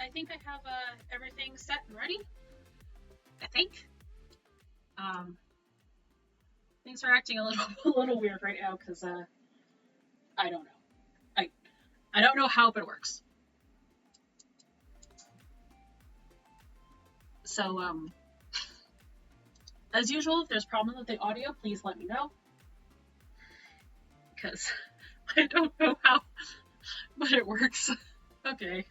I think I have everything set and ready. I think. Um, Things are acting a little a little weird right now because I don't know. I I don't know how it works. So as usual, if there's problems with the audio, please let me know because I don't know how, but it works. Okay.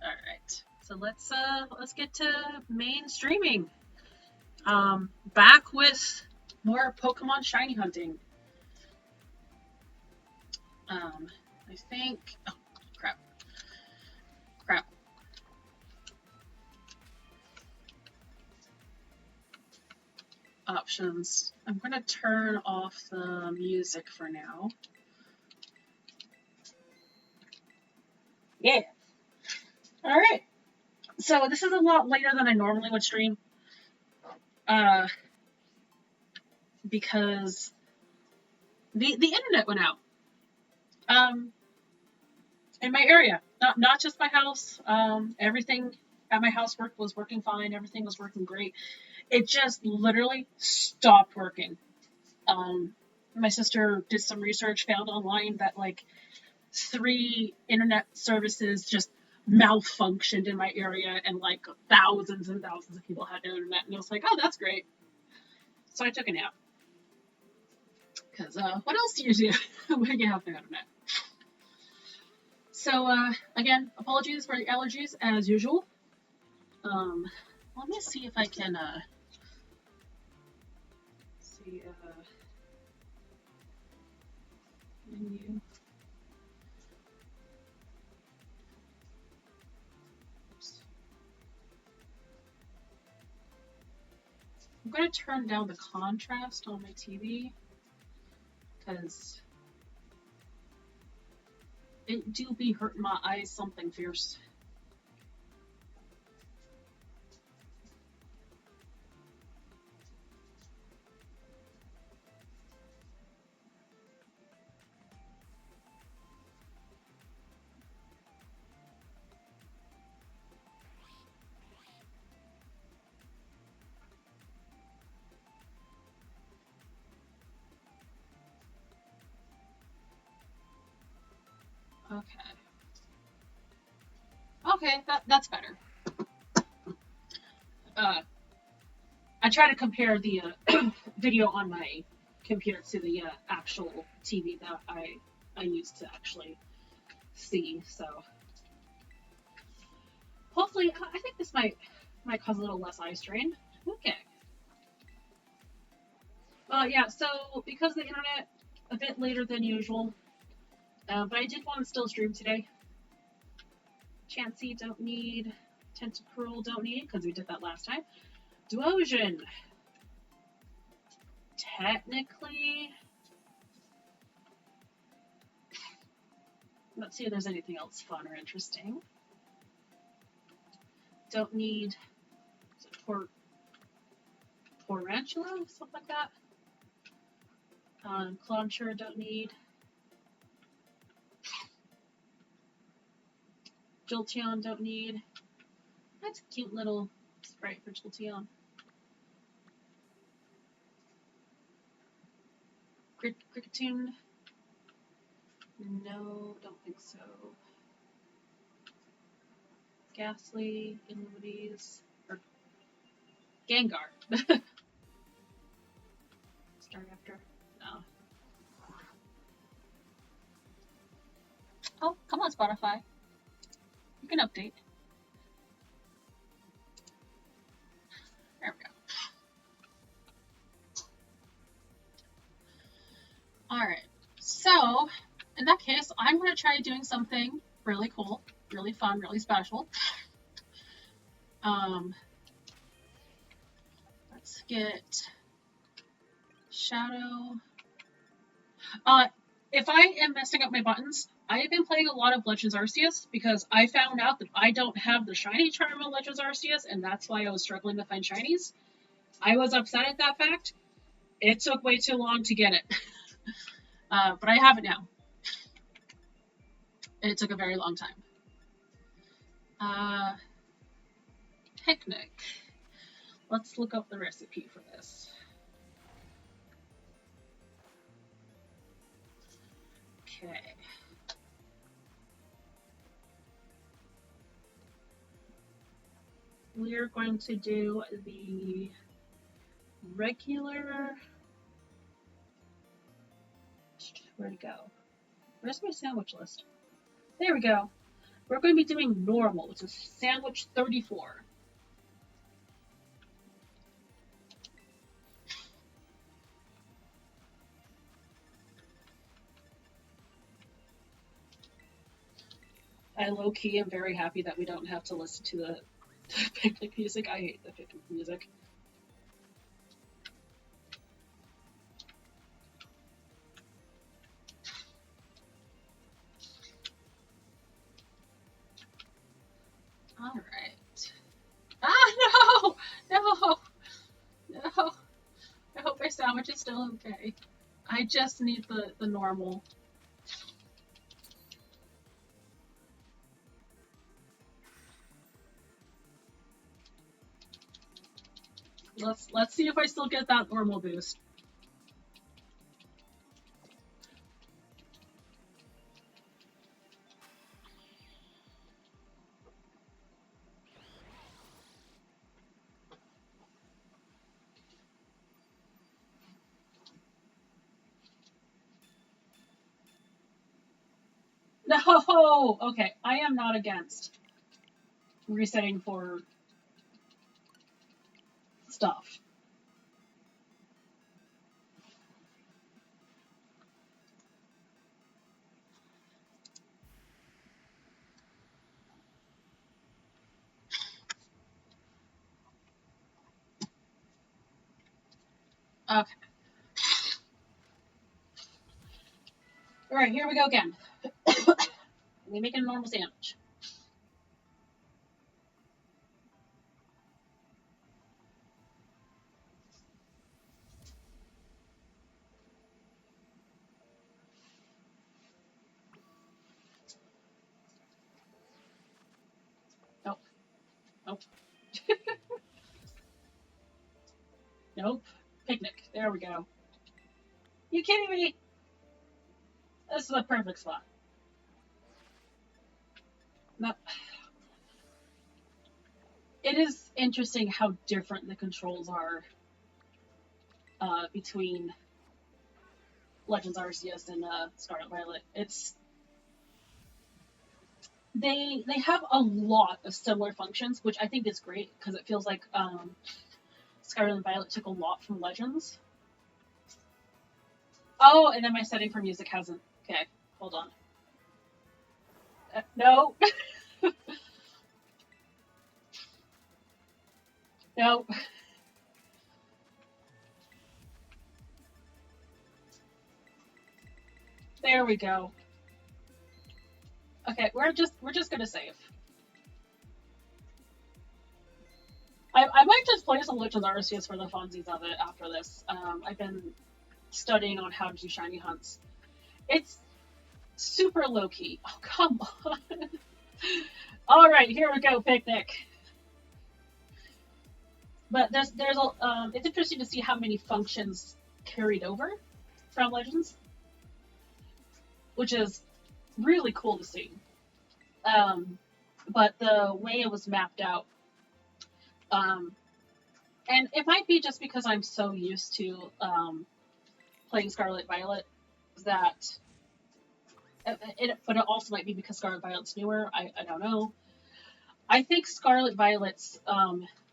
All right. So let's get to main streaming. Back with more Pokemon shiny hunting. I think. Oh, crap. Crap. Options. I'm gonna turn off the music for now. Yeah. All right. So this is a lot later than I normally would stream. Because the internet went out. In my area, not just my house. Everything at my house was working fine. Everything was working great. It just literally stopped working. My sister did some research, found online that like 3 internet services just malfunctioned in my area, and like thousands and thousands of people had no internet. And I was like, oh, that's great. So I took a nap. Because what else do you do when you have no internet? So again, apologies for the allergies as usual. Let me see if I can see menu. Oops. I'm going to turn down the contrast on my TV because it do be hurting my eyes something fierce. Okay. Okay, that's better. I try to compare the video on my computer to the actual TV that I use to actually see. So hopefully, I think this might cause a little less eye strain. Okay. Yeah. So because the internet a bit later than usual, but I did want to still stream today. Chansey don't need. Tentacruel don't need because we did that last time. Duosion. Technically. Let's see if there's anything else fun or interesting. Don't need Porantula, something like that. Clauncher don't need. Jolteon don't need. That's a cute little sprite for Jolteon. Cricketune. No, don't think so. Ghastly, Illumides, or Gengar. Start after. No. Oh, come on, Spotify. You can update. There we go. Alright, so in that case, I'm going to try doing something really cool, really fun, really special. Let's get Shadow. If I am messing up my buttons, I have been playing a lot of Legends Arceus because I found out that I don't have the shiny charm on Legends Arceus, and that's why I was struggling to find shinies. I was upset at that fact. It took way too long to get it. But I have it now. It took a very long time. Uh, Picnic. Let's look up the recipe for this. Okay. We're going to do the regular. Where'd it go? Where's my sandwich list? There we go. We're going to be doing normal, which is sandwich 34. I low-key am very happy that we don't have to listen to the picnic music. I hate the picnic music. Alright. Ah, no! No! No! I hope my sandwich is still okay. I just need the normal. Let's see if I still get that normal boost. No! Okay, I am not against resetting for stuff. Okay. Alright, here we go again. We make a normal sandwich. Nope. Nope. Nope. Picnic. There we go. You kidding me? This is the perfect spot. Nope. It is interesting how different the controls are between Legends Arceus and Scarlet Violet. They have a lot of similar functions, which I think is great because it feels like Scarlet and Violet took a lot from Legends. Oh, and then my setting for music hasn't. Okay, hold on. No. No. There we go. Okay, we're just gonna save. I might just play some Legends Arceus for the funsies of it after this. I've been studying on how to do shiny hunts. It's super low key. Oh come on. All right, here we go, picnic. But there's a it's interesting to see how many functions carried over from Legends, which is really cool to see. But the way it was mapped out, um, and it might be just because I'm so used to playing Scarlet Violet that but it also might be because Scarlet Violet's newer. I don't know. I think Scarlet Violet's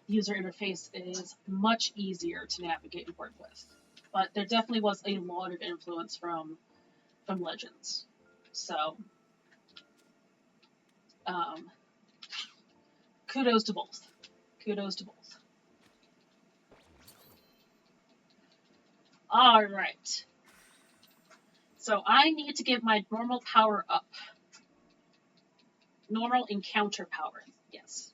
user interface is much easier to navigate and work with, but there definitely was a lot of influence from Legends. So um, kudos to both. Kudos to both. All right. So I need to give my normal power up. Normal encounter power. Yes.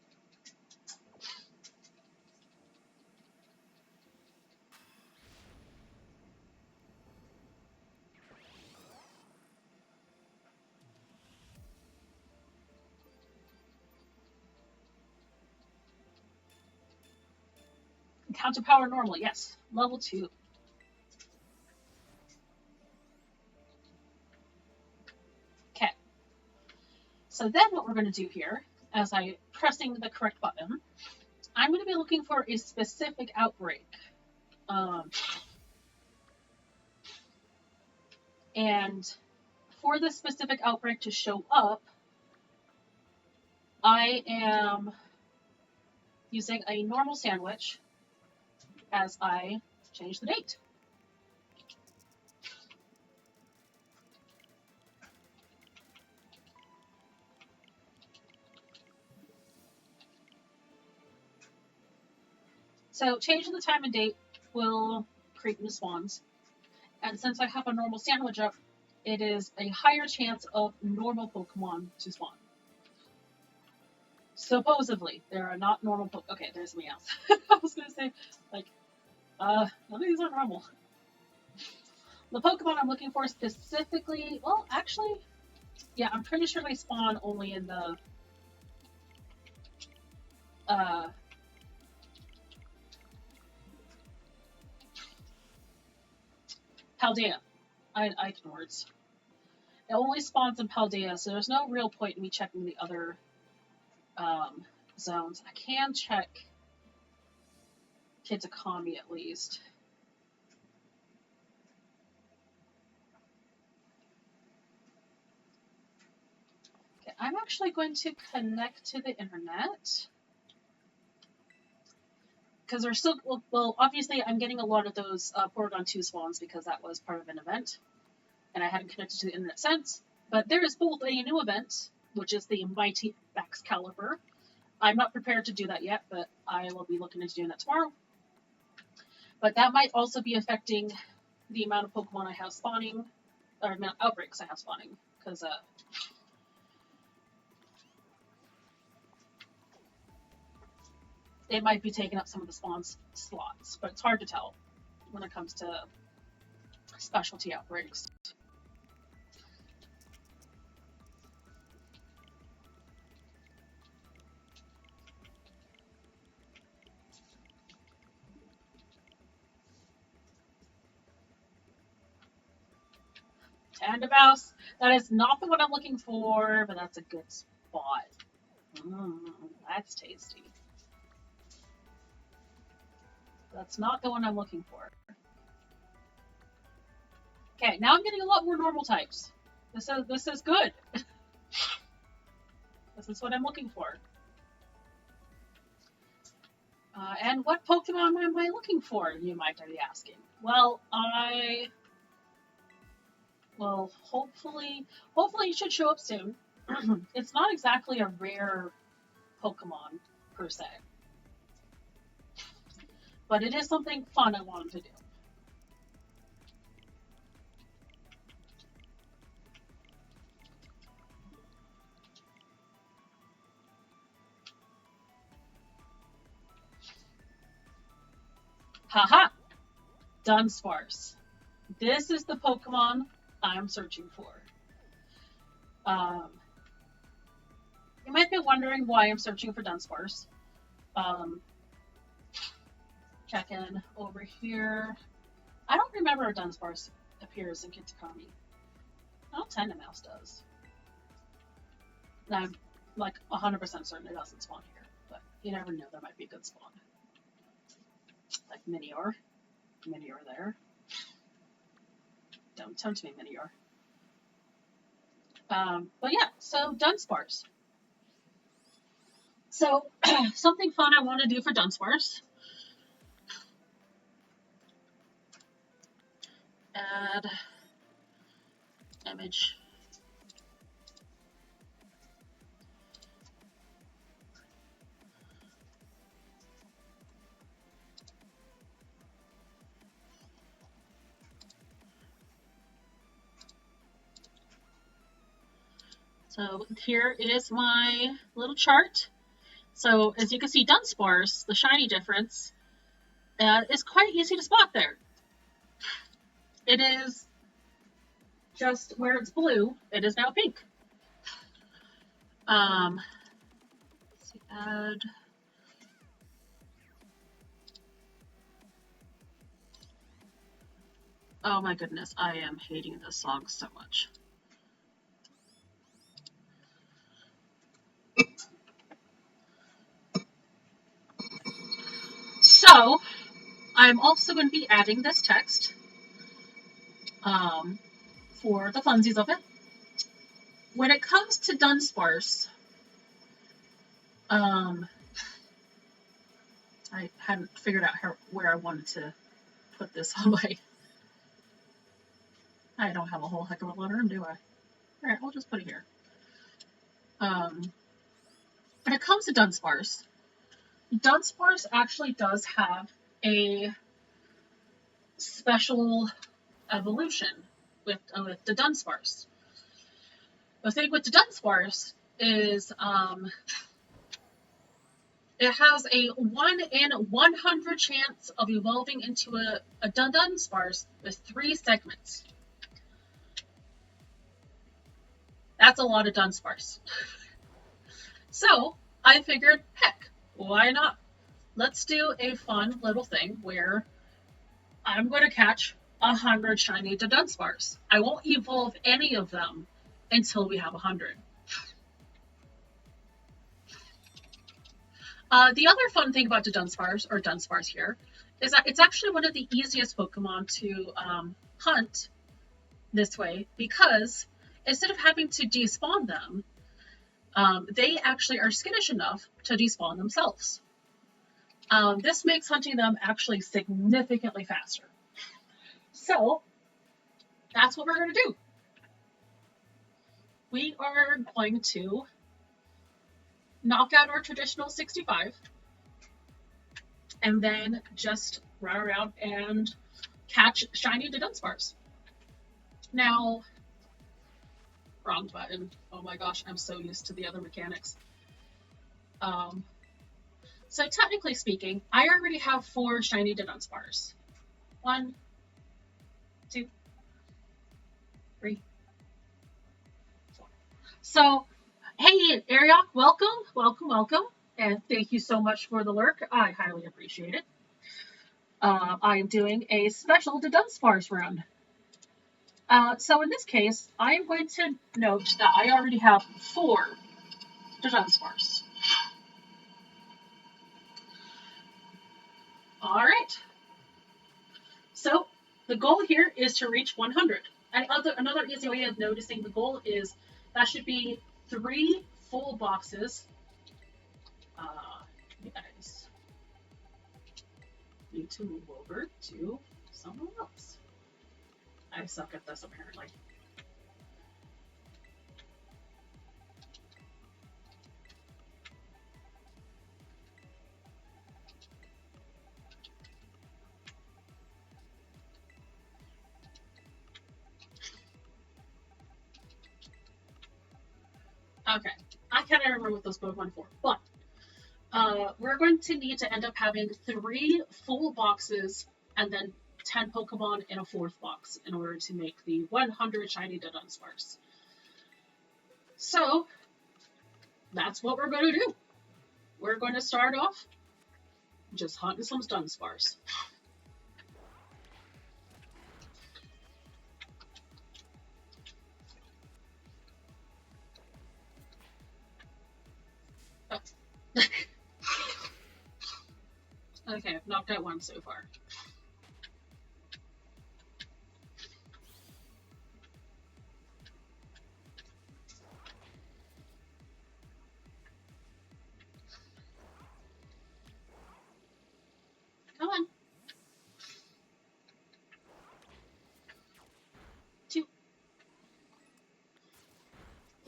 Encounter power normal, yes. Level 2. Okay. So then what we're going to do here, as I'm pressing the correct button, I'm going to be looking for a specific outbreak. And for this specific outbreak to show up, I am using a normal sandwich as I change the date. So changing the time and date will create new spawns. And since I have a normal sandwich up, it is a higher chance of normal Pokemon to spawn. Supposedly, there are not normal Pokemon. Okay, there's something else. I was gonna say, like, none of these are normal. The Pokemon I'm looking for specifically, well, actually, yeah, I'm pretty sure they spawn only in the, Paldea. I can words. It only spawns in Paldea, so there's no real point in me checking the other zones. I can check Kitakami at least. Okay, I'm actually going to connect to the internet. Because there's still, well, obviously I'm getting a lot of those Porygon 2 spawns because that was part of an event. And I hadn't connected to the internet since. But there is both a new event, which is the Mighty Excalibur. I'm not prepared to do that yet, but I will be looking into doing that tomorrow. But that might also be affecting the amount of Pokemon I have spawning, or amount of outbreaks I have spawning, because it might be taking up some of the spawn slots, but it's hard to tell when it comes to specialty outbreaks. Tandamouse. That is not the one I'm looking for, but that's a good spot. That's tasty. That's not the one I'm looking for. Okay, now I'm getting a lot more normal types. This is good. This is what I'm looking for. And what Pokemon am I looking for, you might be asking? Well, hopefully it should show up soon. It's not exactly a rare Pokemon, per se. But it is something fun I wanted to do. Haha! Dunsparce. This is the Pokemon I'm searching for. You might be wondering why I'm searching for Dunsparce. Check in over here. I don't remember a Dunsparce appears in Kitakami. No, Tandamouse does. And I'm like 100% certain it doesn't spawn here, but you never know, there might be a good spawn. Like Minior. Minior there. Don't tempt me, Minior. But yeah, so Dunsparce. So, something fun I want to do for Dunsparce. Add image. So here is my little chart. So as you can see, Dunsparce, the shiny difference, is quite easy to spot there. It is just where it's blue, it is now pink. Let's see, add. Oh my goodness, I am hating this song so much. So, I'm also going to be adding this text um, for the funsies of it. When it comes to Dunsparce, I hadn't figured out where I wanted to put this on my... I don't have a whole heck of a lot of room, do I? Alright, I'll just put it here. When it comes to Dunsparce, Dunsparce actually does have a special evolution with the Dunsparce. The thing with the Dunsparce is it has a 1 in 100 chance of evolving into a Dunsparce with 3 segments. That's a lot of Dunsparce. So I figured, heck, why not? Let's do a fun little thing where I'm going to catch 100 shiny Dunsparce. I won't evolve any of them until we have 100. The other fun thing about the Dunsparce here, is that it's actually one of the easiest Pokemon to hunt this way, because instead of having to despawn them, they actually are skittish enough to despawn themselves. This makes hunting them actually significantly faster. So, that's what we're going to do. We are going to knock out our traditional 65, and then just run around and catch shiny Dunsparce. Now, wrong button. Oh my gosh, I'm so used to the other mechanics. So technically speaking, I already have 4 shiny Dunsparce. 1, 2, 3, 4. So, hey, Ariok, welcome, and thank you so much for the lurk. I highly appreciate it. I am doing a special Dunsparce round. So in this case, I am going to note that I already have 4 Dunsparce. Alright. So, the goal here is to reach 100. And another easy way of noticing the goal is that should be 3 full boxes. You guys need to move over to someone else. I suck at this, apparently. Okay, I can't remember what those Pokemon for, but we're going to need to end up having 3 full boxes and then 10 Pokemon in a 4th box in order to make the 100 shiny Dunsparce. So, that's what we're going to do. We're going to start off just hunting some Dunsparce. Okay, I've knocked out 1 so far. Come on. 2,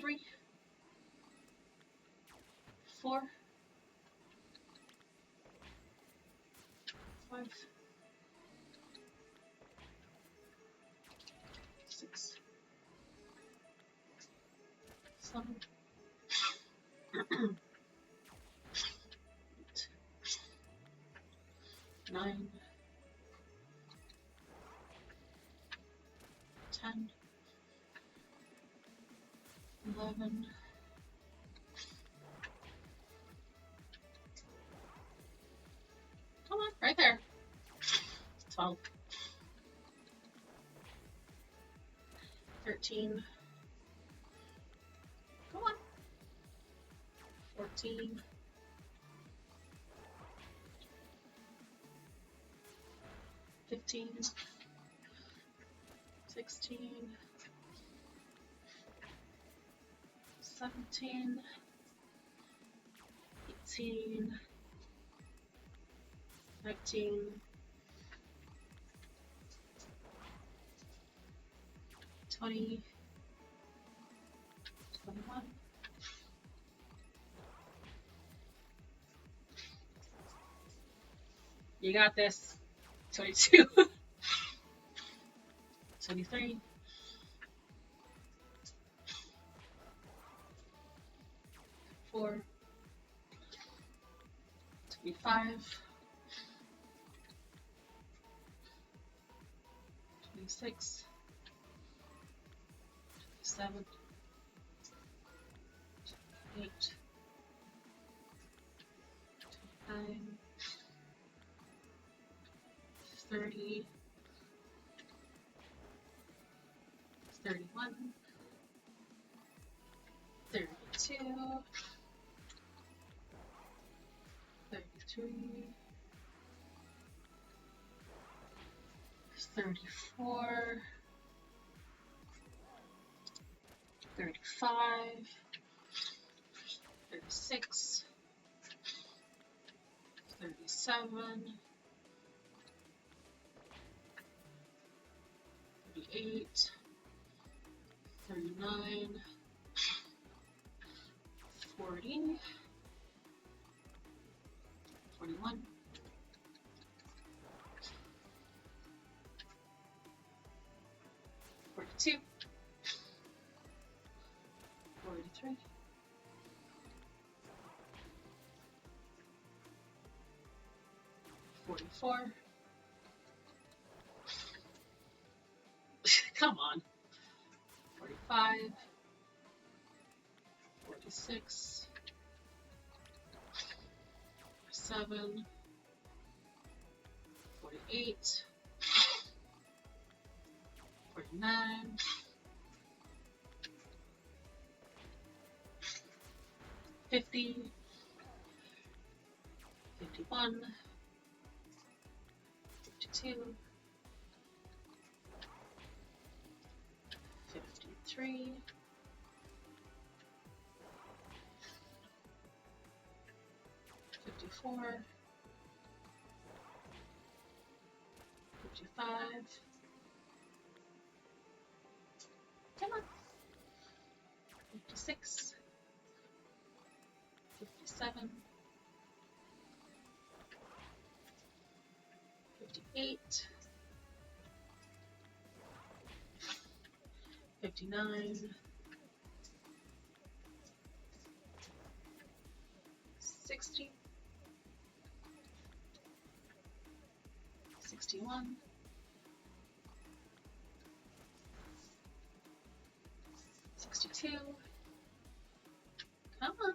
3, 4, 5, 6, 7, 8, 9, 10, 11, 12, 13. Come on. 14. 15. 16. 17. 18. 19. 20. 21. You got this. 22. 23. 4. 25. 26. 27. 28. 29. 30. 31. 32. 33. 34. 35. 36. 37. 38. 39. 40. 41. 42. 43. 44. Come on. 45. 46. 47. 48. 49. 50. 51. 52. 53. 54. 55. Come on. 56. 57. 58. 59. 60. 61. 62. Come on.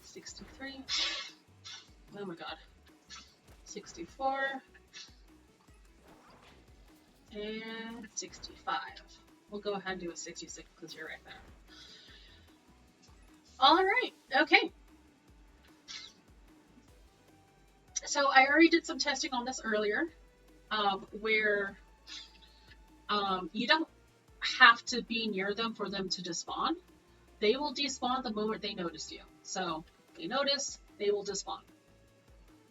63. Oh my god. 64. And 65. We'll go ahead and do a 66 because you're right there. Alright, okay. So I already did some testing on this earlier, where you don't have to be near them for them to despawn. They will despawn the moment they notice you. So they notice, they will despawn.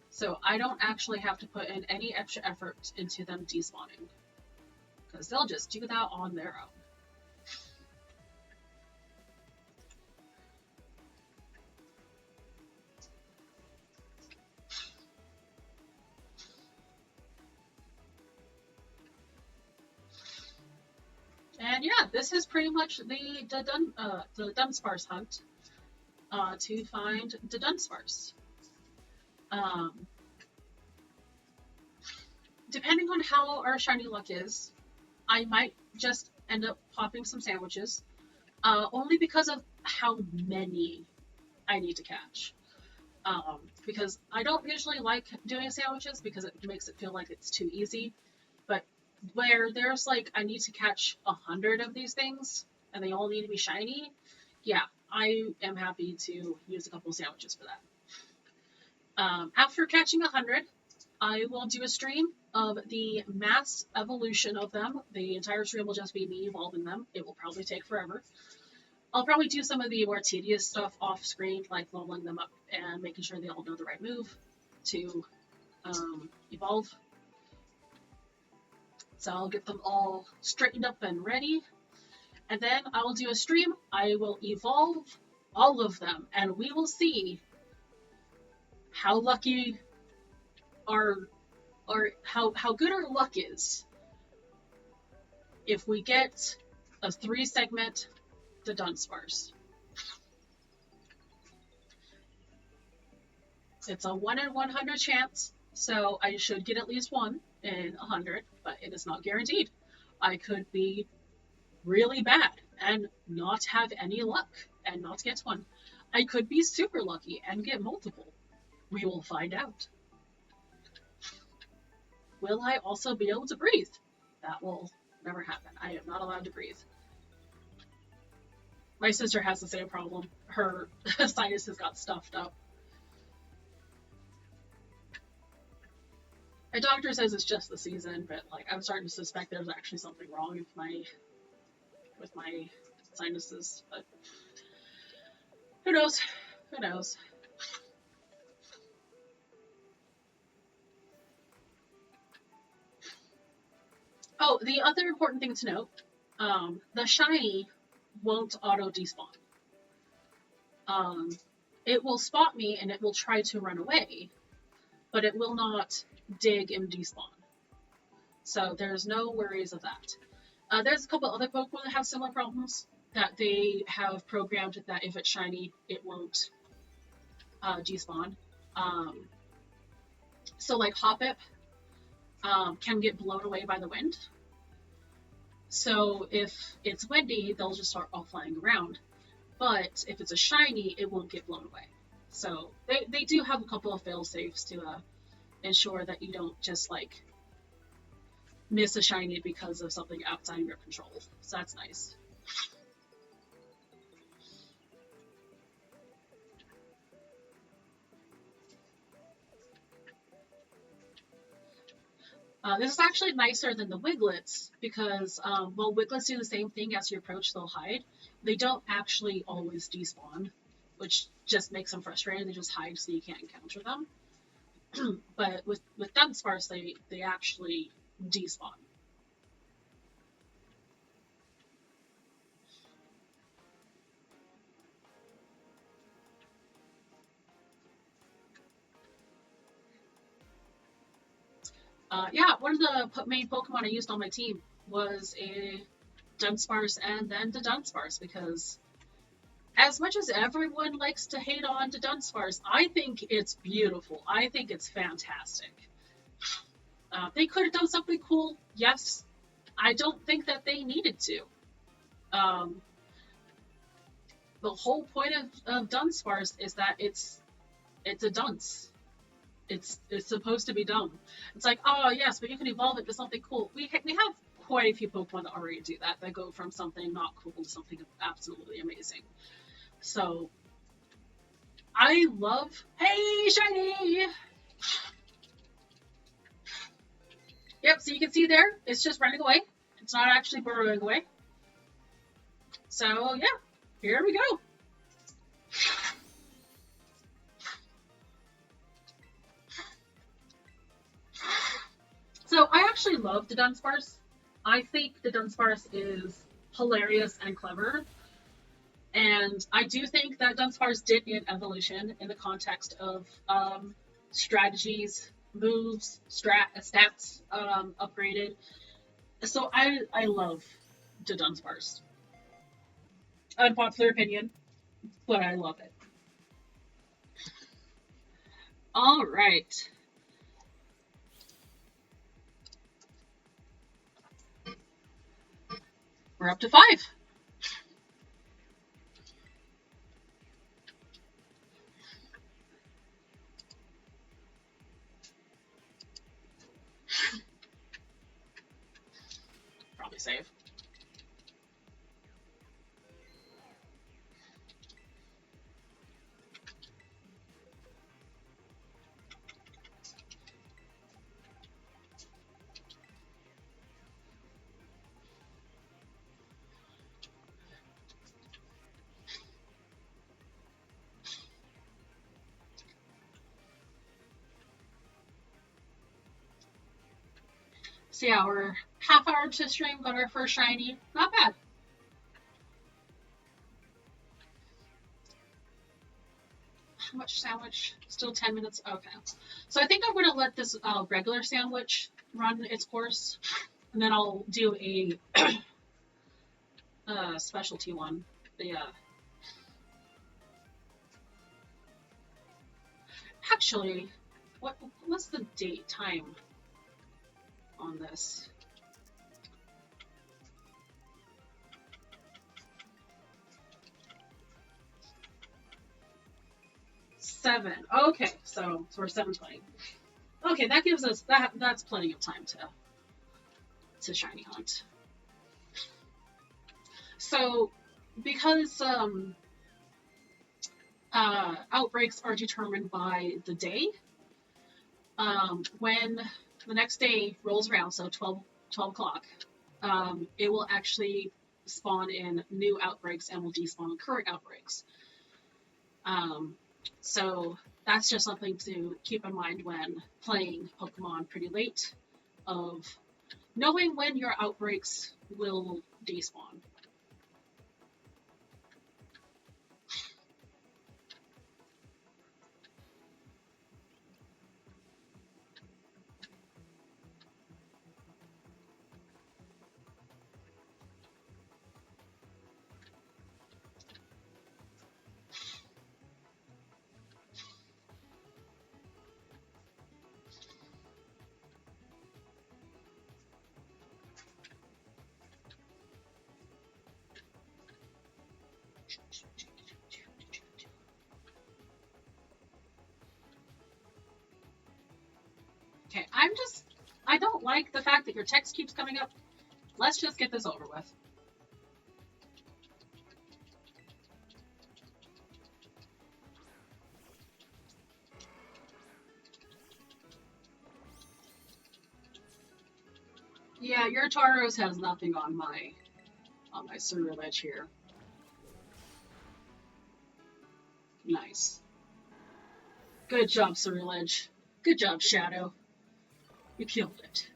So I don't actually have to put in any extra effort into them despawning, because they'll just do that on their own. And yeah, this is pretty much the Dunsparce hunt to find the Dunsparce. Depending on how our shiny luck is, I might just end up popping some sandwiches, only because of how many I need to catch. Because I don't usually like doing sandwiches because it makes it feel like it's too easy, but where there's like, I need to catch 100 of these things and they all need to be shiny, yeah, I am happy to use a couple of sandwiches for that. After catching 100, I will do a stream of the mass evolution of them. The entire stream will just be me evolving them. It will probably take forever. I'll probably do some of the more tedious stuff off screen, like leveling them up and making sure they all know the right move to evolve. So I'll get them all straightened up and ready. And then I will do a stream. I will evolve all of them, and we will see how lucky our or how good our luck is if we get a 3-segment to Dunsparce. It's a 1 in 100 chance, so I should get at least 1 in 100, but it is not guaranteed. I could be really bad and not have any luck and not get 1. I could be super lucky and get multiple. We will find out. Will I also be able to breathe? That will never happen. I am not allowed to breathe. My sister has the same problem. Her sinuses got stuffed up. My doctor says it's just the season, but like I'm starting to suspect there's actually something wrong with my sinuses. But who knows? Who knows? Oh, the other important thing to note, the shiny won't auto despawn. It will spot me and it will try to run away, but it will not dig and despawn. So there's no worries of that. There's a couple other Pokemon that have similar problems, that they have programmed that if it's shiny, it won't despawn. So like Hoppip can get blown away by the wind. So if it's windy, they'll just start all flying around. But if it's a shiny, it won't get blown away. So they do have a couple of fail-safes to ensure that you don't just like miss a shiny because of something outside of your control. So that's nice. This is actually nicer than the Wiglets because, while Wiglets do the same thing as you approach, they'll hide. They don't actually always despawn, which just makes them frustrating. They just hide so you can't encounter them. But with Dunsparce, they actually despawn. Yeah, one of the main Pokemon I used on my team was a Dunsparce and then the Dunsparce, because as much as everyone likes to hate on the Dunsparce, I think it's beautiful. I think it's fantastic. They could have done something cool, yes. I don't think that they needed to. The whole point of Dunsparce is that it's a dunce. It's supposed to be dumb. It's like, oh yes, but you can evolve it to something cool. We have quite a few Pokemon that already do that. That go from something not cool to something absolutely amazing. So I love, hey shiny. Yep, so you can see there, it's just running away. It's not actually burrowing away. So yeah, here we go. So I actually love the Dunsparce. I think the Dunsparce is hilarious and clever. And I do think that Dunsparce did need evolution in the context of strategies, moves, stats upgraded. So I love the Dunsparce. Unpopular opinion, but I love it. All right. We're up to 5. save. So yeah, we're half hour to stream, got our first shiny. Not bad. How much sandwich? Still 10 minutes? Okay. So I think I'm going to let this regular sandwich run its course, and then I'll do a specialty one. But yeah. Actually, what's the date time on this? Seven. Okay, so we're 7:20. Okay, that gives us that's plenty of time to shiny hunt. So because outbreaks are determined by the day, when the next day rolls around, so 12 o'clock, it will actually spawn in new outbreaks and will despawn current outbreaks. So that's just something to keep in mind when playing Pokemon pretty late, of knowing when your outbreaks will despawn. Okay, I don't like the fact that your text keeps coming up. Let's just get this over with. Yeah, your Tauros has nothing on my Ceruledge here. Nice. Good job, Ceruledge. Good job, Shadow. You killed it.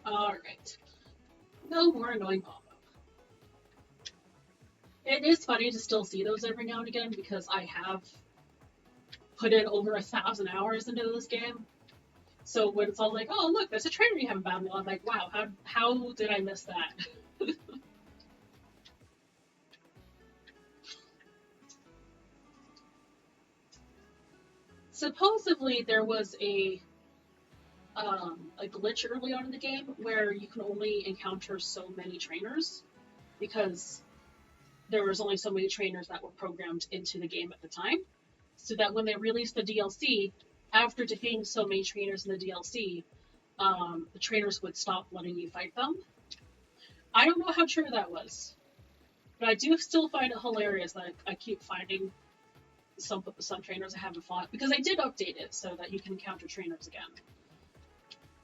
Alright. No more annoying pop-up. It is funny to still see those every now and again because I have put in over 1,000 hours into this game. So when it's all like, oh look, there's a trainer you haven't battled, I'm like, wow, how did I miss that? Supposedly there was a glitch early on in the game where you can only encounter so many trainers because there was only so many trainers that were programmed into the game at the time. So that when they released the DLC, after defeating so many trainers in the DLC, the trainers would stop letting you fight them. I don't know how true that was, but I do still find it hilarious that I keep finding some trainers I haven't fought because I did update it so that you can encounter trainers again.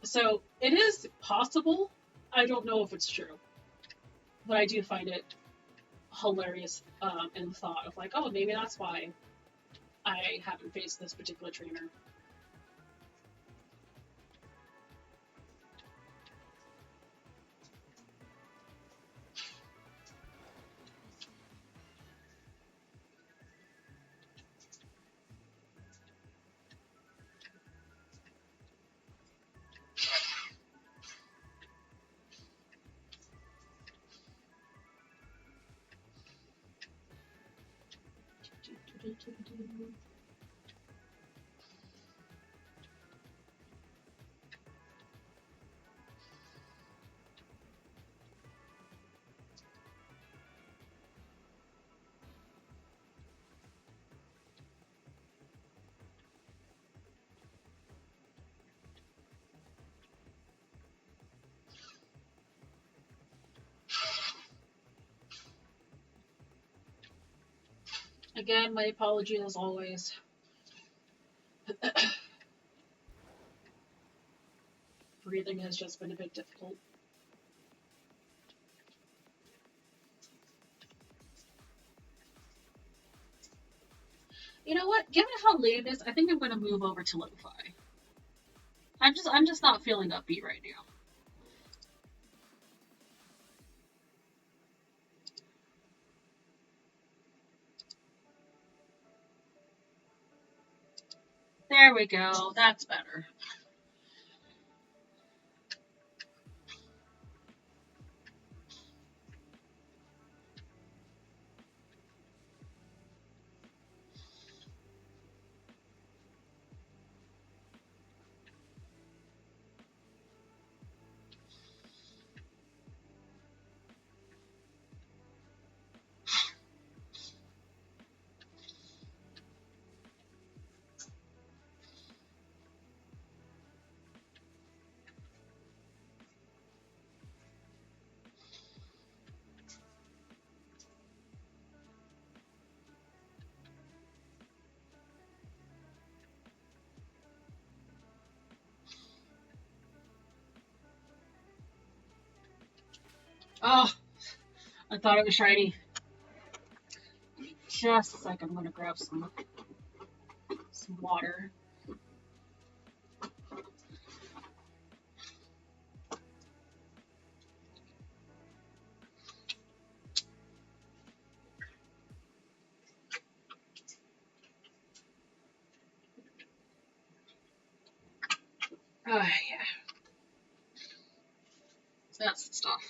So it is possible. I don't know if it's true, but I do find it hilarious in the thought of like, oh, maybe that's why I haven't faced this particular trainer. Again, my apology as always. Breathing has just been a bit difficult. You know what? Given how late it is, I think I'm going to move over to lo-fi. I'm just not feeling upbeat right now. There we go. That's better. Oh, I thought it was shiny. Just a second. I'm going to grab some water. Oh, yeah. That's the stuff.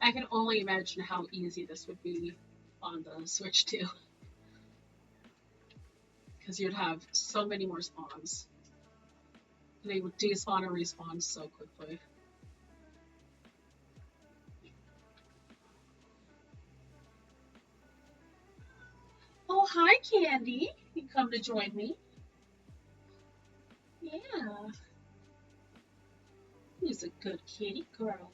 I can only imagine how easy this would be on the Switch too, because you'd have so many more spawns. They would despawn and respawn so quickly. Oh, hi, Candy. You come to join me? Yeah. He's a good kitty girl.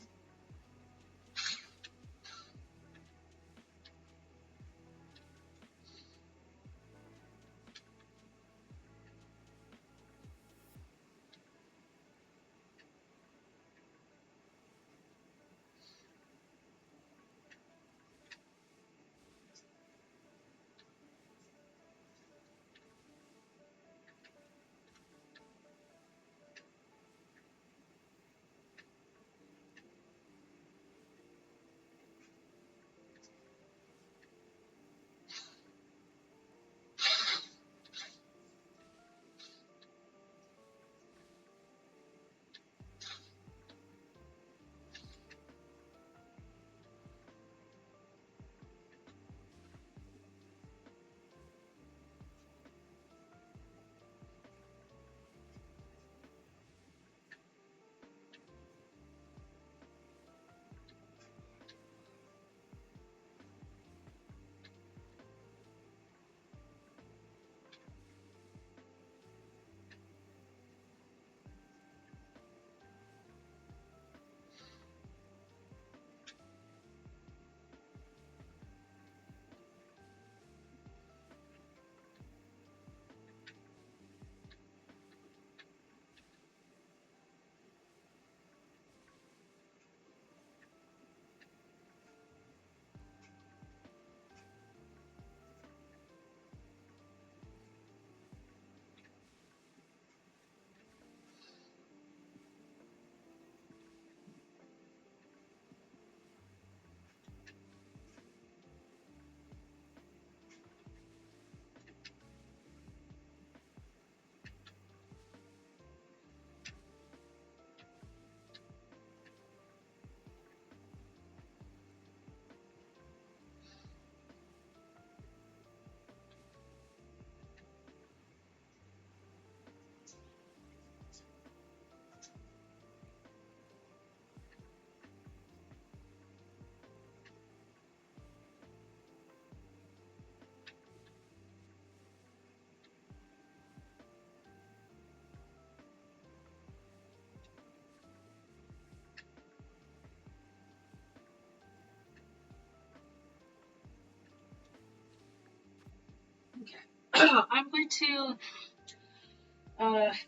I'm going to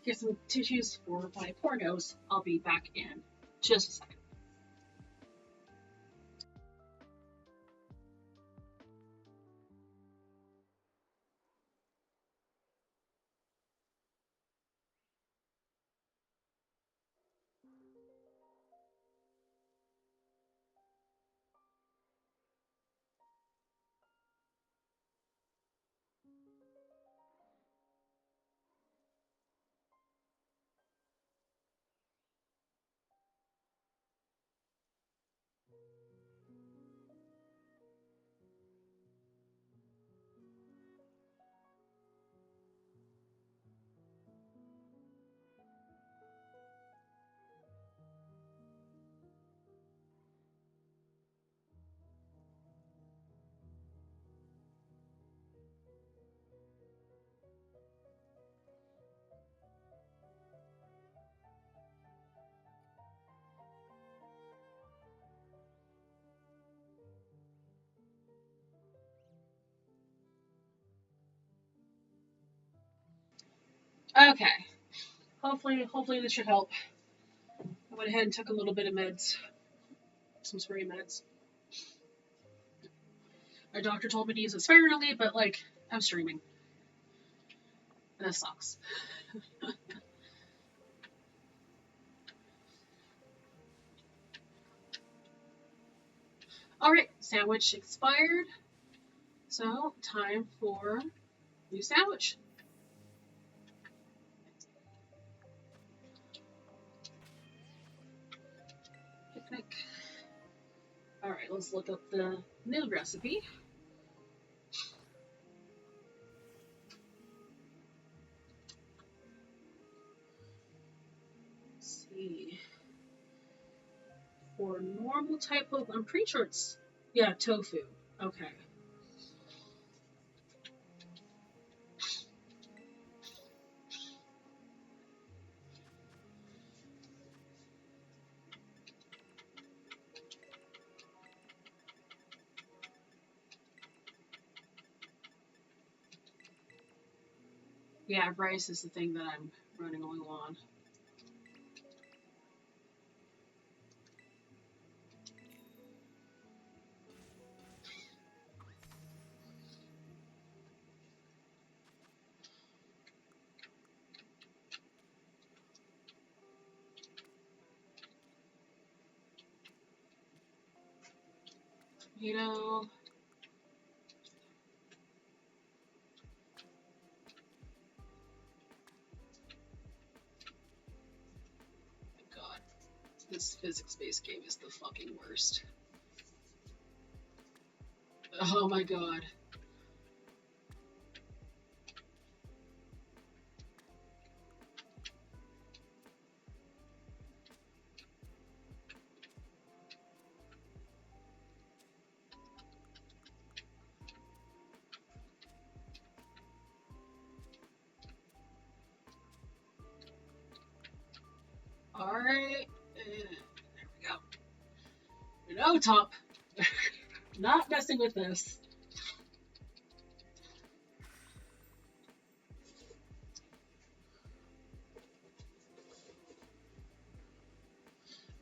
get some tissues for my poor nose. I'll be back in just a second. Okay. Hopefully this should help. I went ahead and took a little bit of meds, some spray meds. My doctor told me to use it sparingly, but like I'm streaming, and that sucks. All right, sandwich expired, so time for new sandwich. Picnic. All right, let's look up the new recipe. Let's see. For normal type of, I'm pretty sure it's, yeah, tofu. Okay. Yeah, rice is the thing that I'm running low on. Tomato. God, this physics-based game is the fucking worst. Oh my god. Alright. There we go. No top. Not messing with this.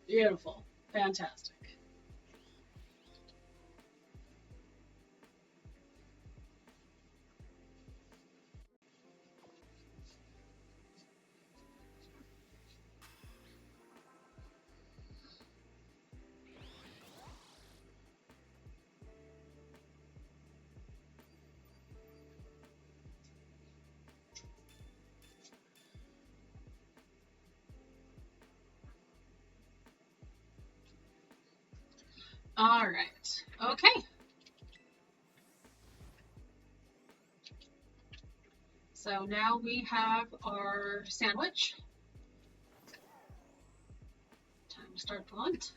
Beautiful. Fantastic. Alright. Okay. So now we have our sandwich. Time to start the hunt.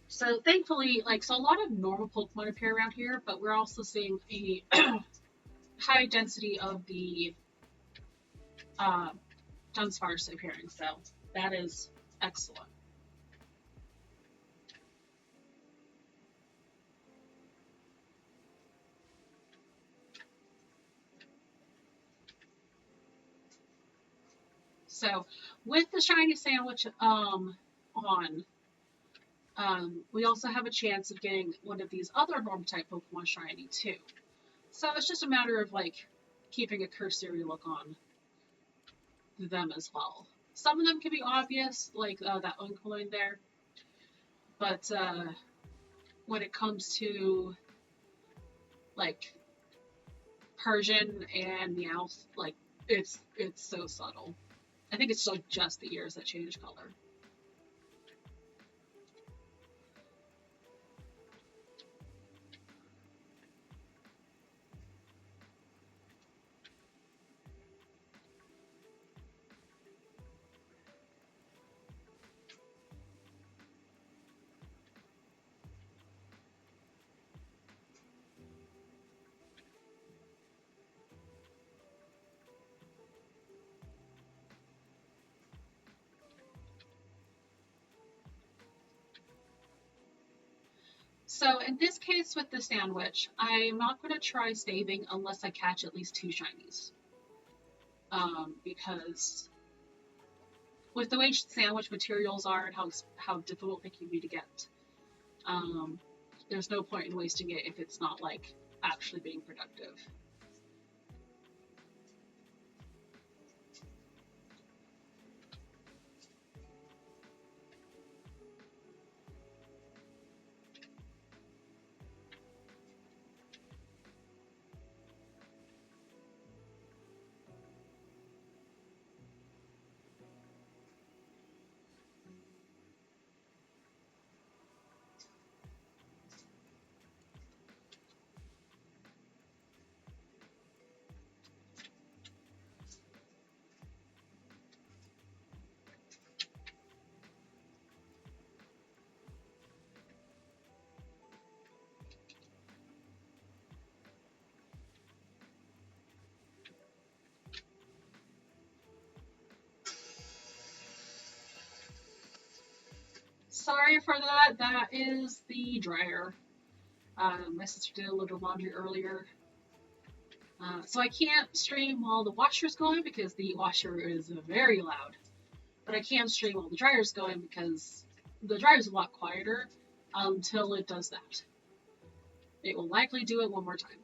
So thankfully, so a lot of normal Pokemon appear around here, but we're also seeing a high density of the Dunsparce appearing, so that is excellent. So with the shiny sandwich on, we also have a chance of getting one of these other normal type Pokemon shiny too. So it's just a matter of like keeping a cursory look on them as well. Some of them can be obvious, like that Uncoin there, but when it comes to like Persian and Meowth, like it's so subtle. I think it's like just the ears that change color. So in this case with the sandwich, I'm not going to try saving unless I catch at least 2 shinies. Because with the way sandwich materials are and how difficult they can be to get, um, there's no point in wasting it if it's not like actually being productive. Sorry for that. That is the dryer. My sister did a little laundry earlier. So I can't stream while the washer's going because the washer is very loud. But I can stream while the dryer's going because the dryer's a lot quieter until it does that. It will likely do it one more time.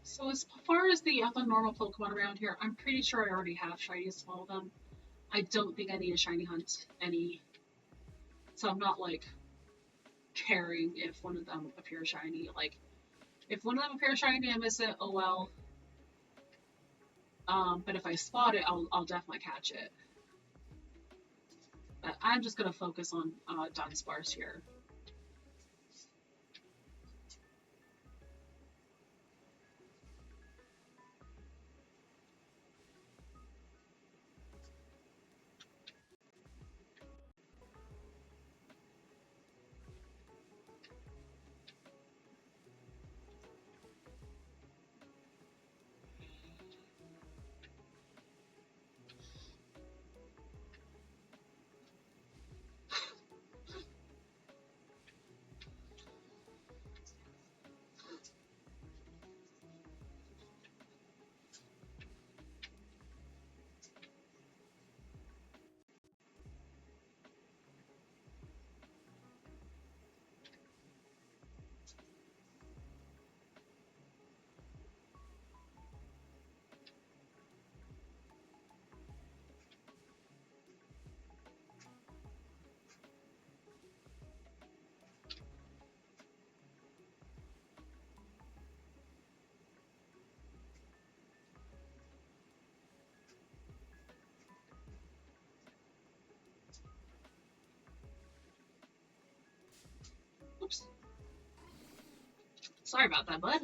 So as far as the other normal Pokemon around here, I'm pretty sure I already have shinies of all of them. I don't think I need a shiny hunt any. So I'm not like caring if one of them appears shiny. Like if one of them appears shiny, I miss it. Oh well. But if I spot it, I'll definitely catch it. But I'm just gonna focus on Dunsparce here. Sorry about that, bud.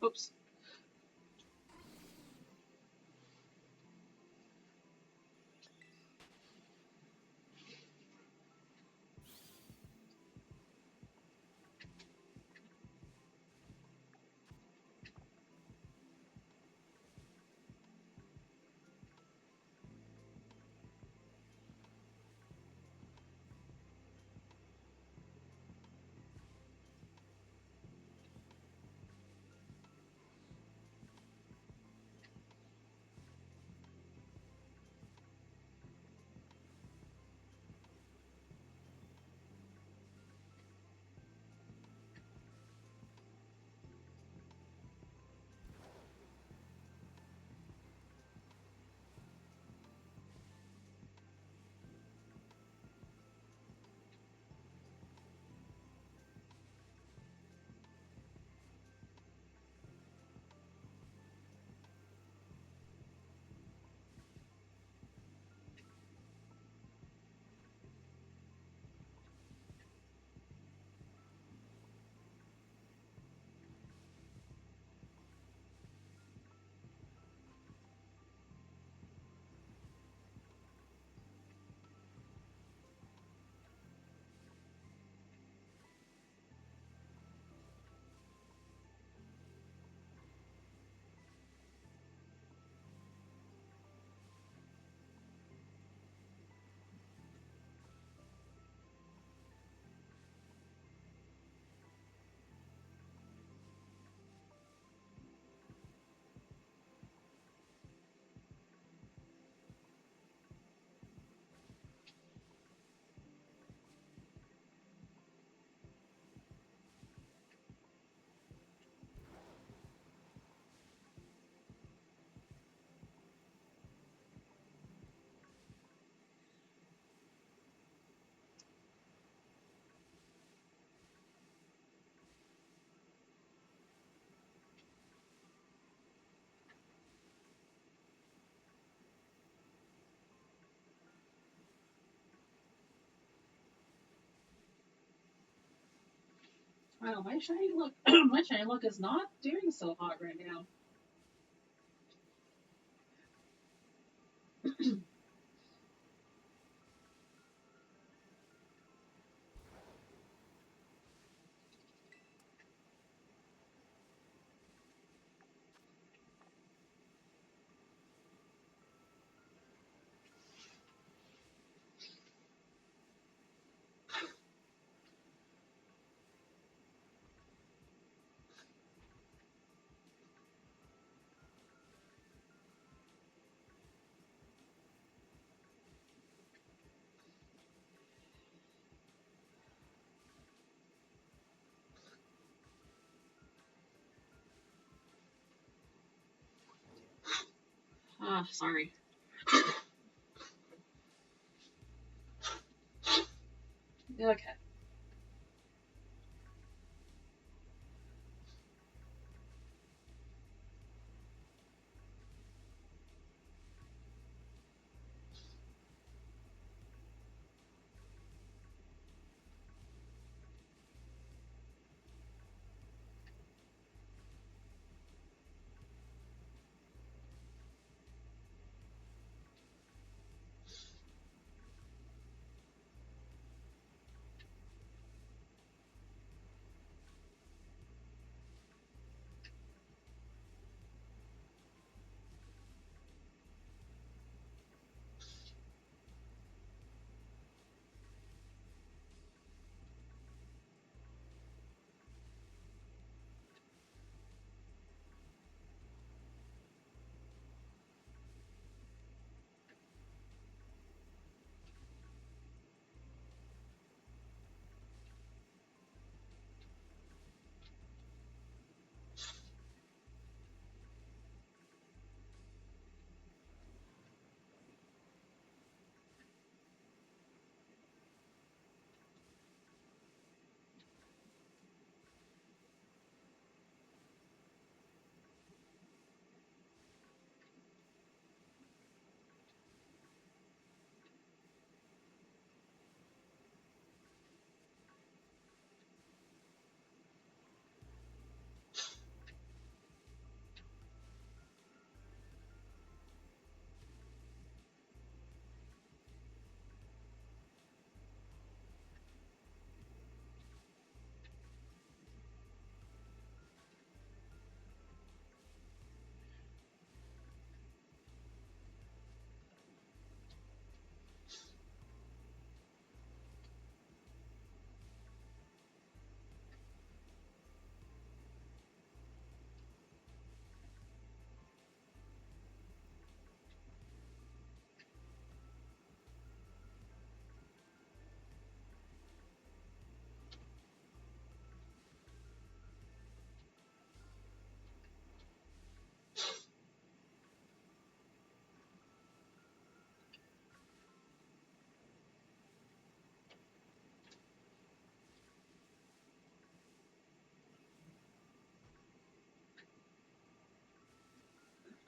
Oops. Wow, my shiny look, my shiny look is not doing so hot right now. Ah, sorry. Okay.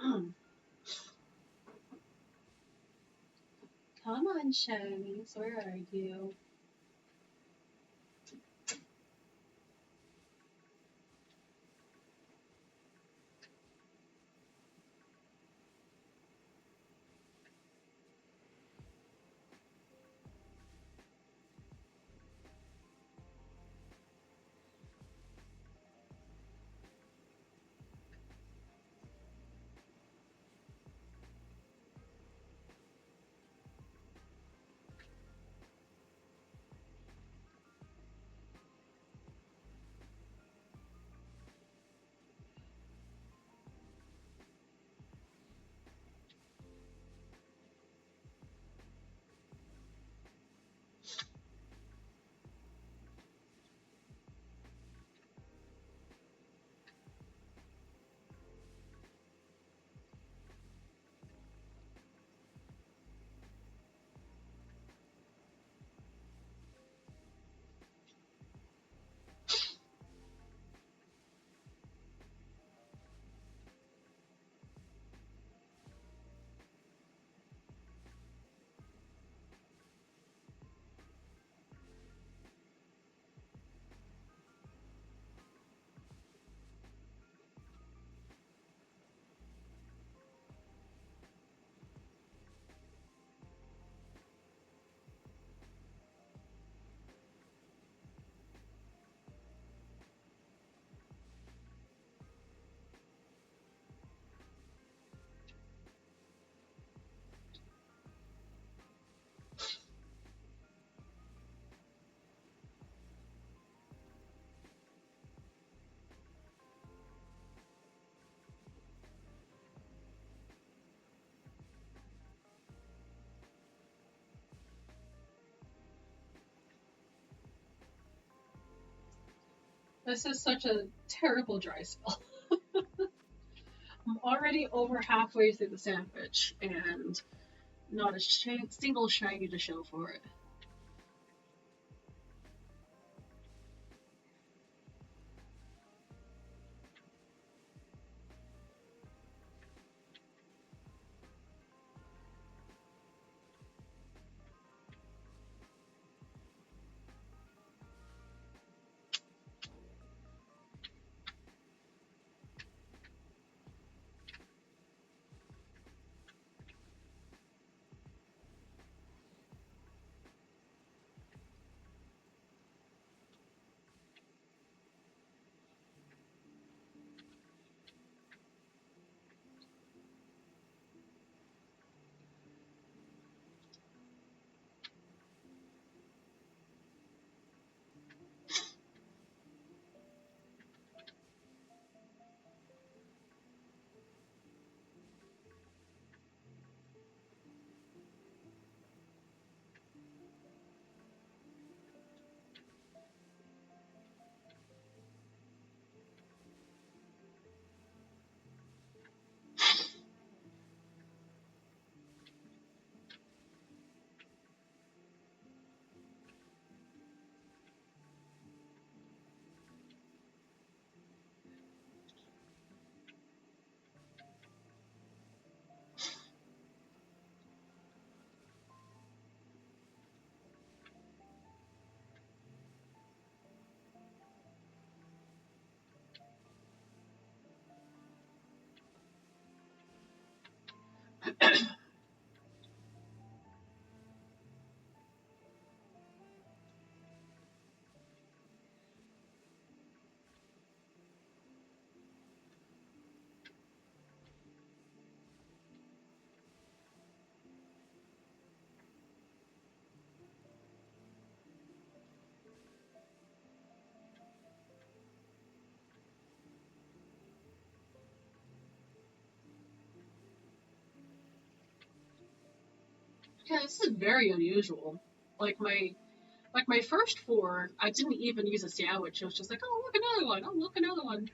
Mm. Come on, shinies, where are you? This is such a terrible dry spell. I'm already over halfway through the sandwich and not a single shiny to show for it. Yeah, this is very unusual. Like my first four, I didn't even use a sandwich. It was just like, oh look another one, oh look another one.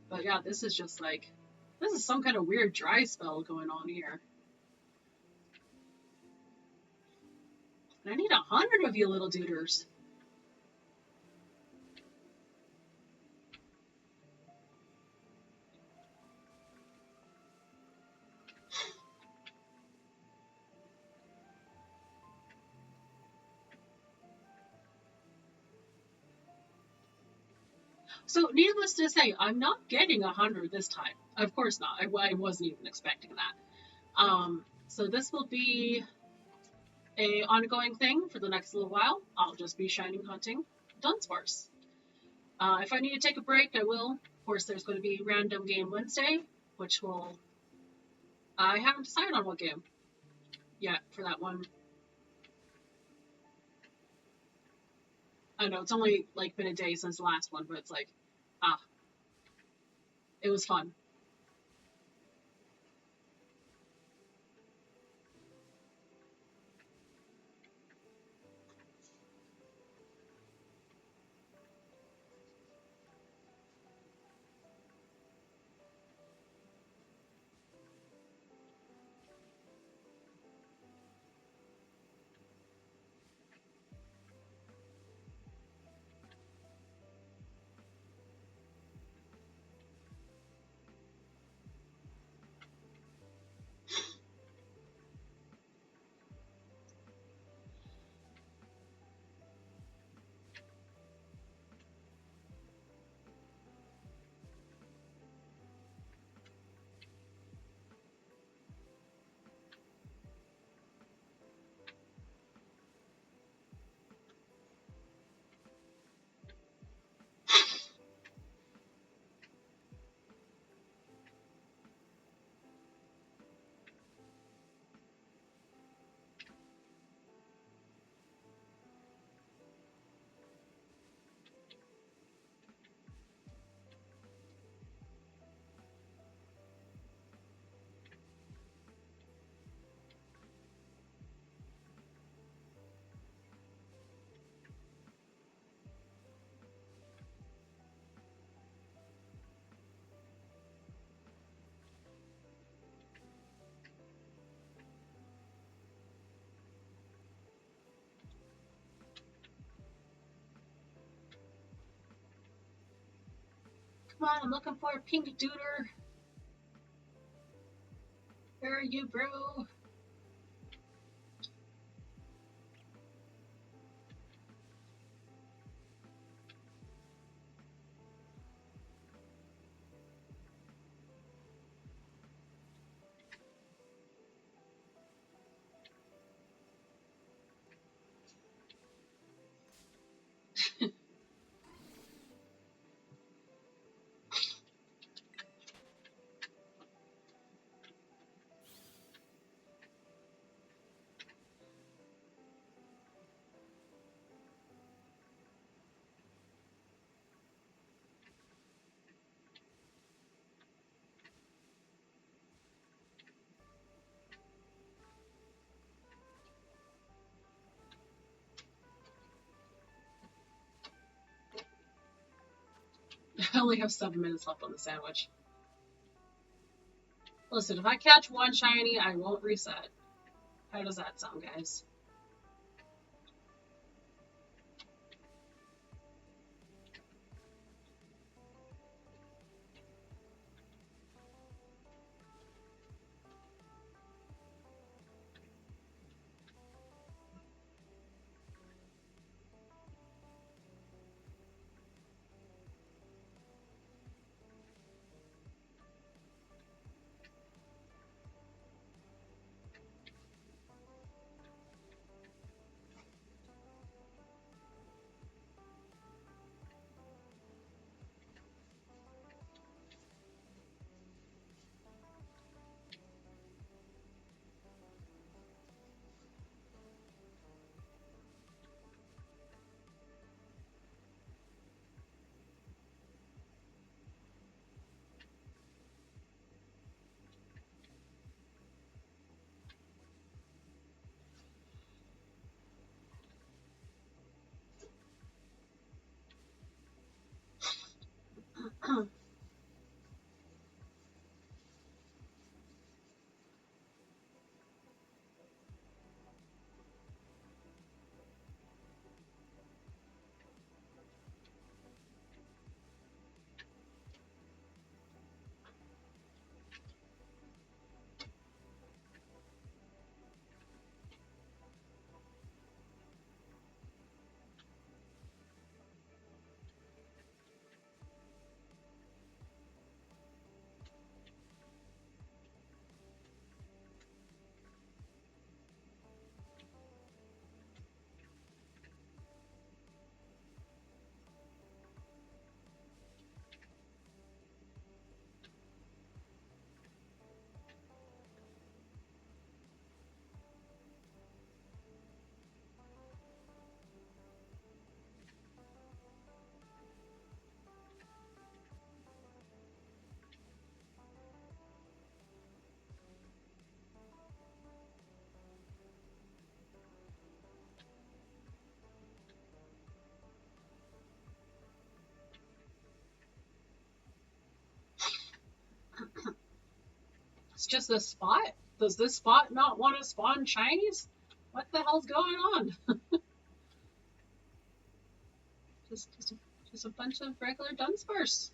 But yeah, this is just like this is some kind of weird dry spell going on here. And I need 100 of you little duders. So, needless to say, I'm not getting 100 this time. Of course not. I wasn't even expecting that. So this will be a ongoing thing for the next little while. I'll just be shining hunting Dunsparce. If I need to take a break, I will. Of course, there's going to be random game Wednesday, which will. I haven't decided on what game yet for that one. I know it's only like been a day since the last one, but it's like, ah, it was fun. Come on, I'm looking for a pink duder. Where are you, bro? I only have 7 minutes left on the sandwich. Listen, if I catch one shiny, I won't reset. How does that sound, guys? It's just this spot? Does this spot not want to spawn shinies? What the hell's going on? just, just, just a bunch of regular Dunsparce.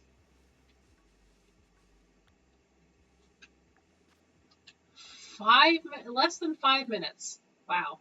Less than 5 minutes. Wow.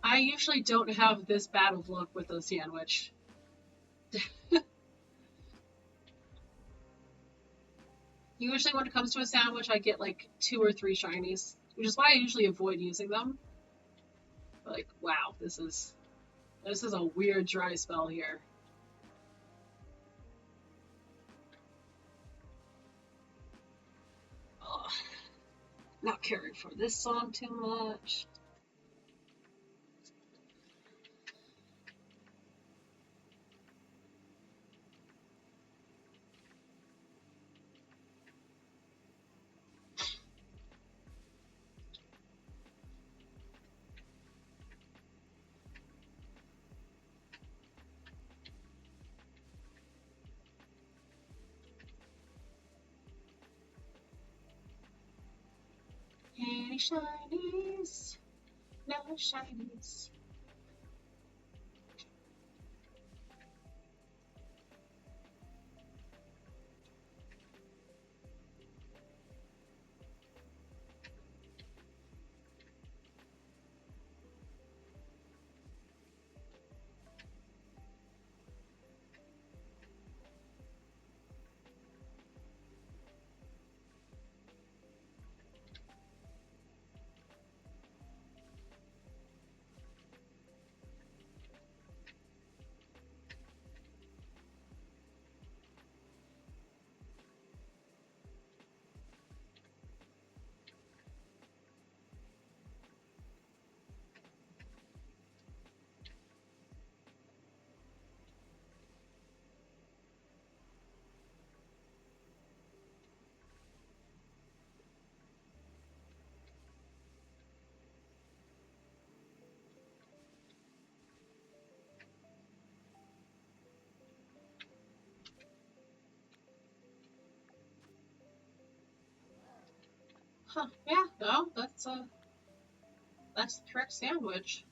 I usually don't have this bad of luck with a sandwich. Usually when it comes to a sandwich, I get like 2 or 3 shinies, which is why I usually avoid using them. But like, wow, this is a weird dry spell here. Ugh. Not caring for this song too much. Any shinies? No shinies. Huh, yeah, no, that's the correct sandwich.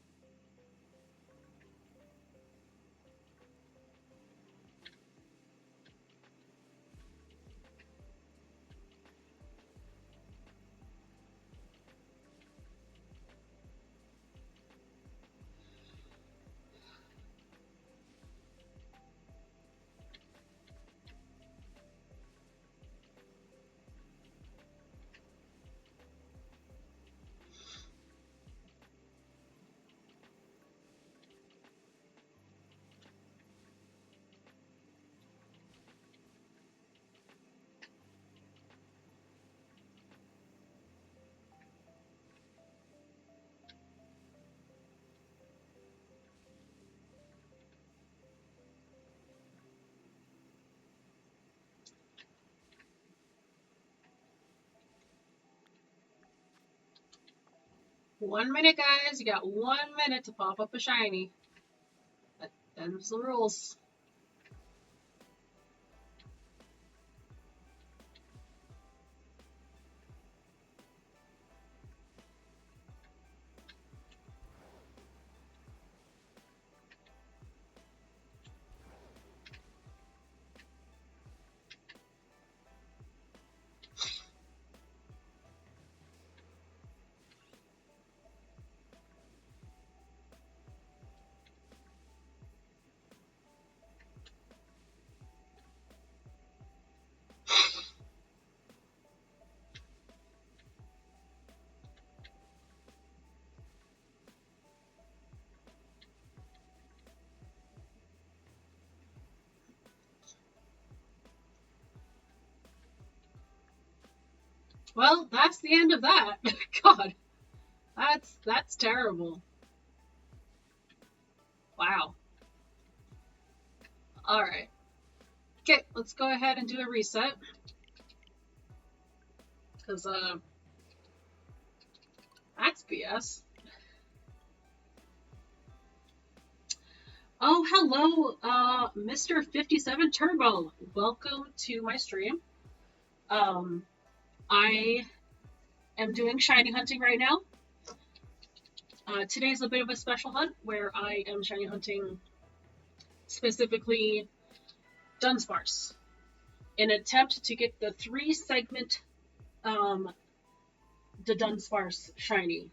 One minute, guys. You got 1 minute to pop up a shiny. Them's the rules. Well, that's the end of that. God, that's terrible. Wow. All right. Okay, let's go ahead and do a reset. Because, that's BS. Oh, hello, Mr. 57 Turbo. Welcome to my stream. I am doing shiny hunting right now. Today's a bit of a special hunt where I am shiny hunting specifically Dunsparce in an attempt to get the 3-segment the Dunsparce shiny.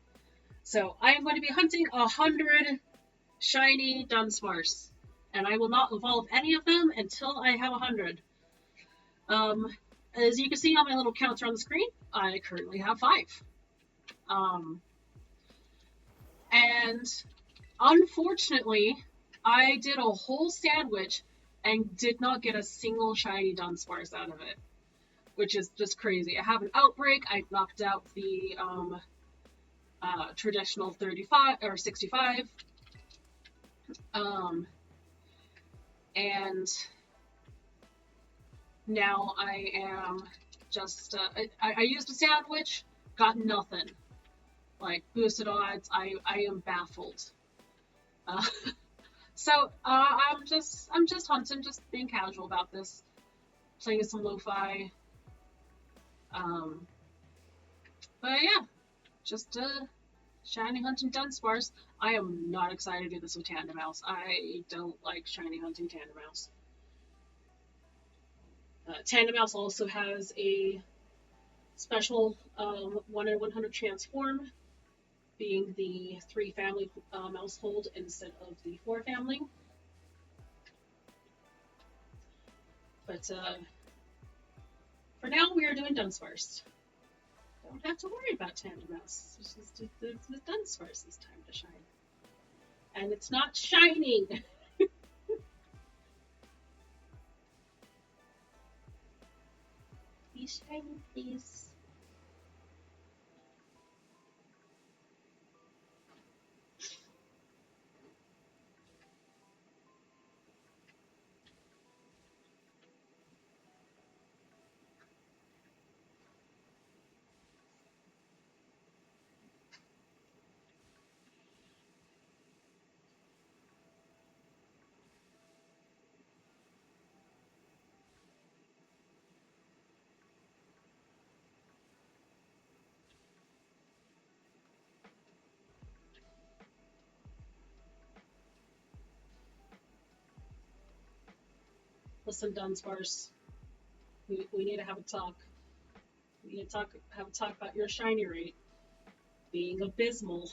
So I am going to be hunting 100 shiny Dunsparce, and I will not evolve any of them until I have 100. As you can see on my little counter on the screen, I currently have 5. And unfortunately, I did a whole sandwich and did not get a single shiny Dunsparce out of it, which is just crazy. I have an outbreak. I knocked out the traditional 35 or 65, and now I am just I used a sandwich, got nothing. Like boosted odds, I am baffled. So I'm just hunting, just being casual about this, playing some lo-fi. But yeah, just shiny hunting Dunsparce. I am not excited to do this with Tandemaus. I don't like shiny hunting Tandemaus. Tandemaus also has a special 1 in 100 chance form, being the 3 family mouse hold instead of the 4 family. But for now, we are doing Dunsparce. Don't have to worry about Tandemaus. It's just the Dunsparce's time to shine. And it's not shining! Be shiny, please. Listen, Dunsparce, we need to have a talk. We need to have a talk about your shiny rate being abysmal.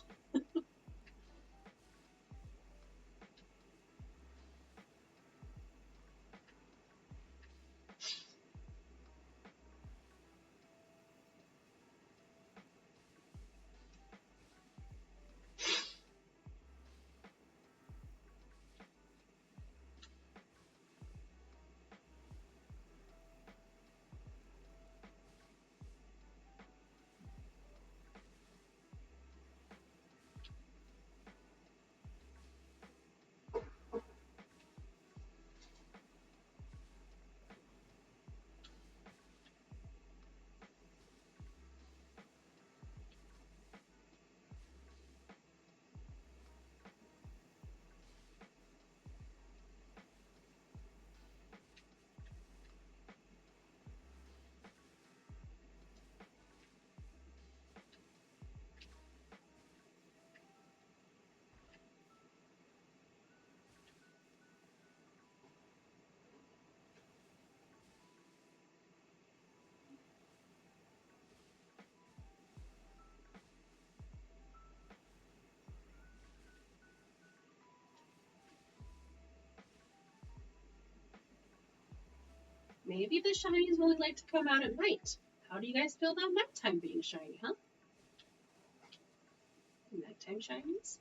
Maybe the shinies only like to come out at night. How do you guys feel about nighttime being shiny, huh? Nighttime shinies?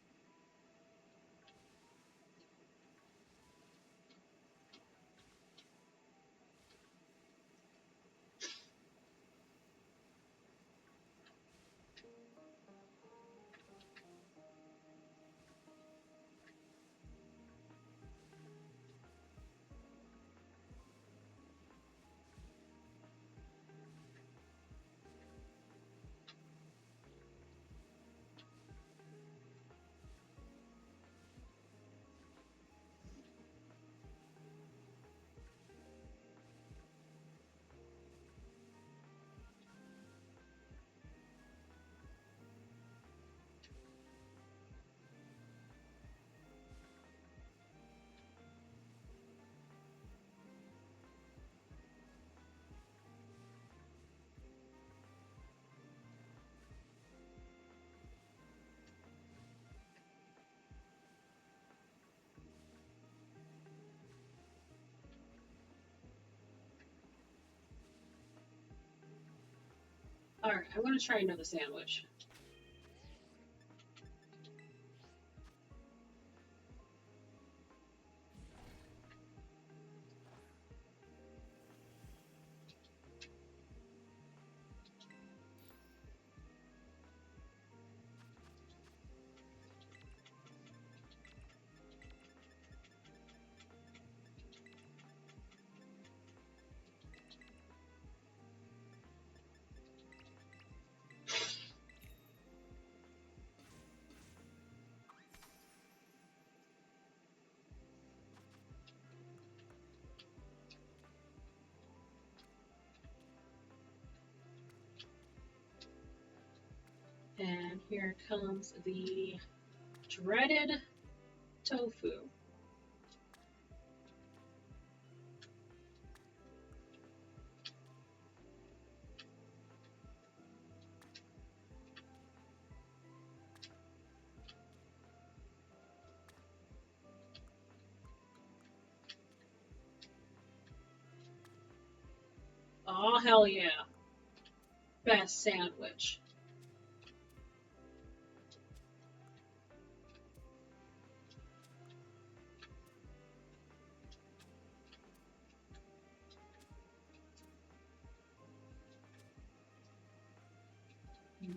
Alright, I'm gonna try another sandwich. And here comes the dreaded tofu. Oh, hell yeah. Best sandwich.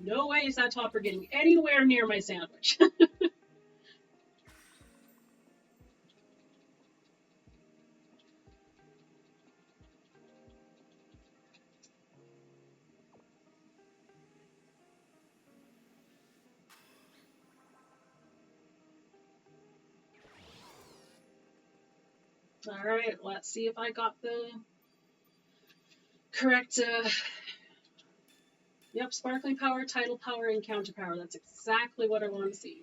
No way is that topper getting anywhere near my sandwich. Alright, let's see if I got the correct, yep, sparkling power, tidal power, and counter power. That's exactly what I want to see.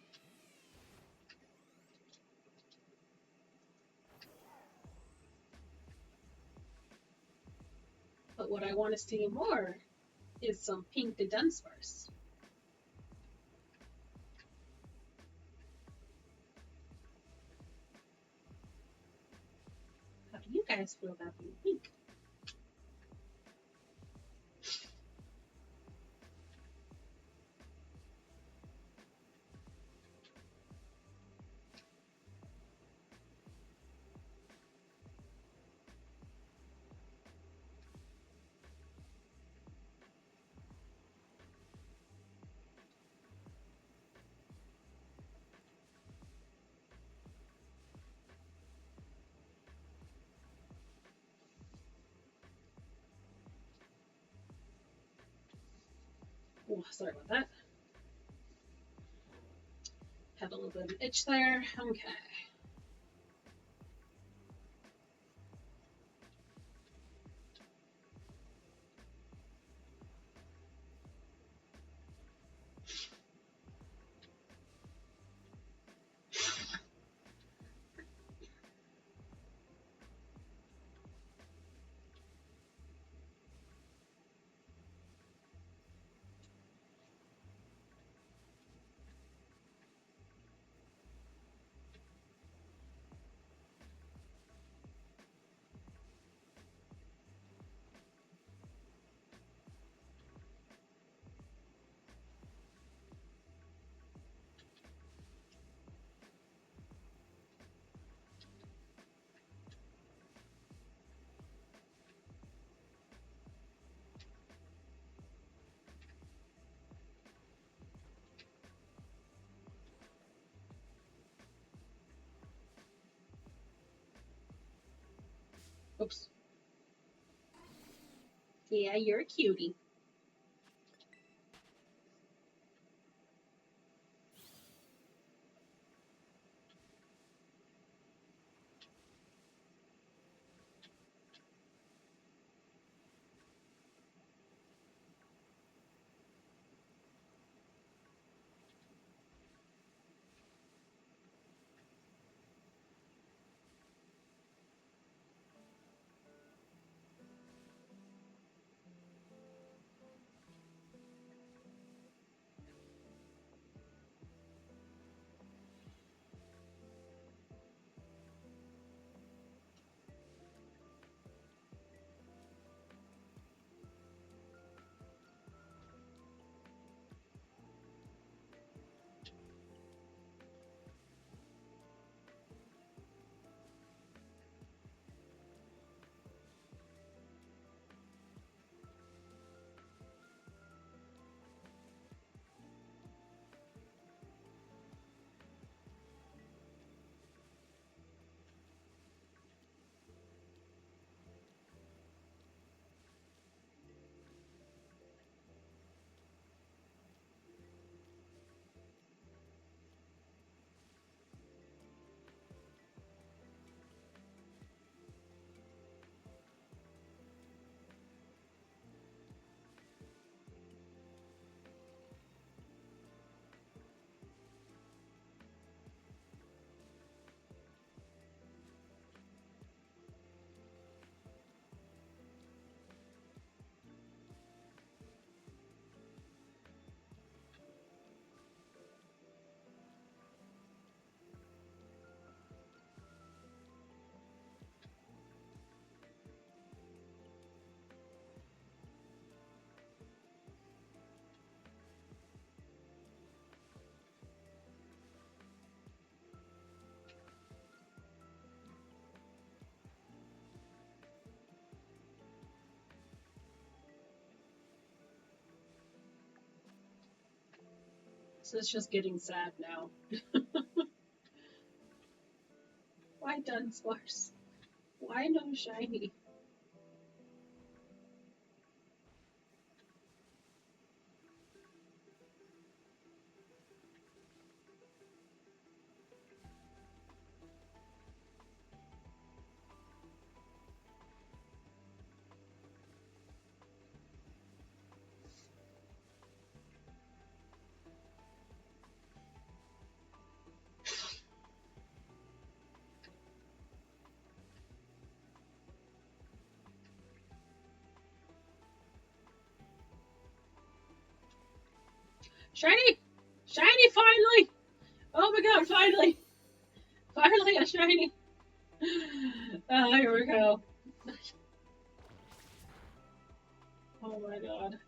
But what I want to see more is some pink Dunsparce. How do you guys feel about being pink? Oh, sorry about that. Had a little bit of an itch there. Okay. Oops. Yeah, you're a cutie. So it's just getting sad now. Why Dunsparce? Why no shiny? Shiny! Shiny finally! Oh my god, finally! Finally a shiny! Here we go. Oh my god.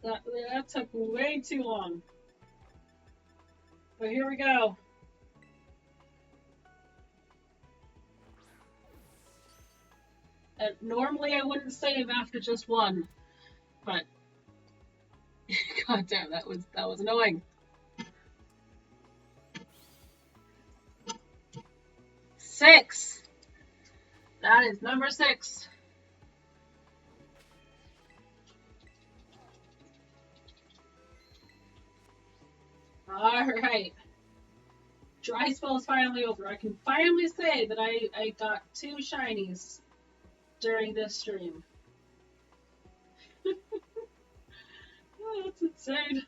That took way too long. But here we go. Normally I wouldn't save after just one, but god damn, that was annoying. 6. That is number 6. Alright. Dry spell is finally over. I can finally say that I got 2 shinies during this stream. Oh, that's insane.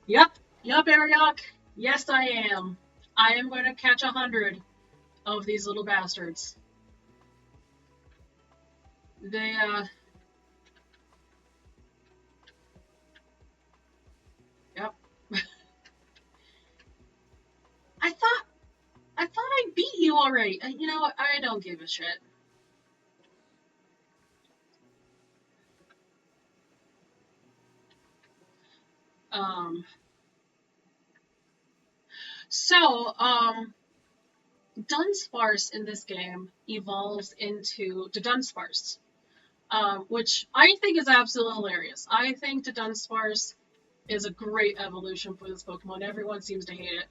Yep, Ariok. Yes, I am. I am going to catch 100 of these little bastards. They, Yep. I thought I beat you already. You know what? I don't give a shit. So, Dunsparce in this game evolves into Dunsparce, which I think is absolutely hilarious. I think Dunsparce is a great evolution for this Pokemon. Everyone seems to hate it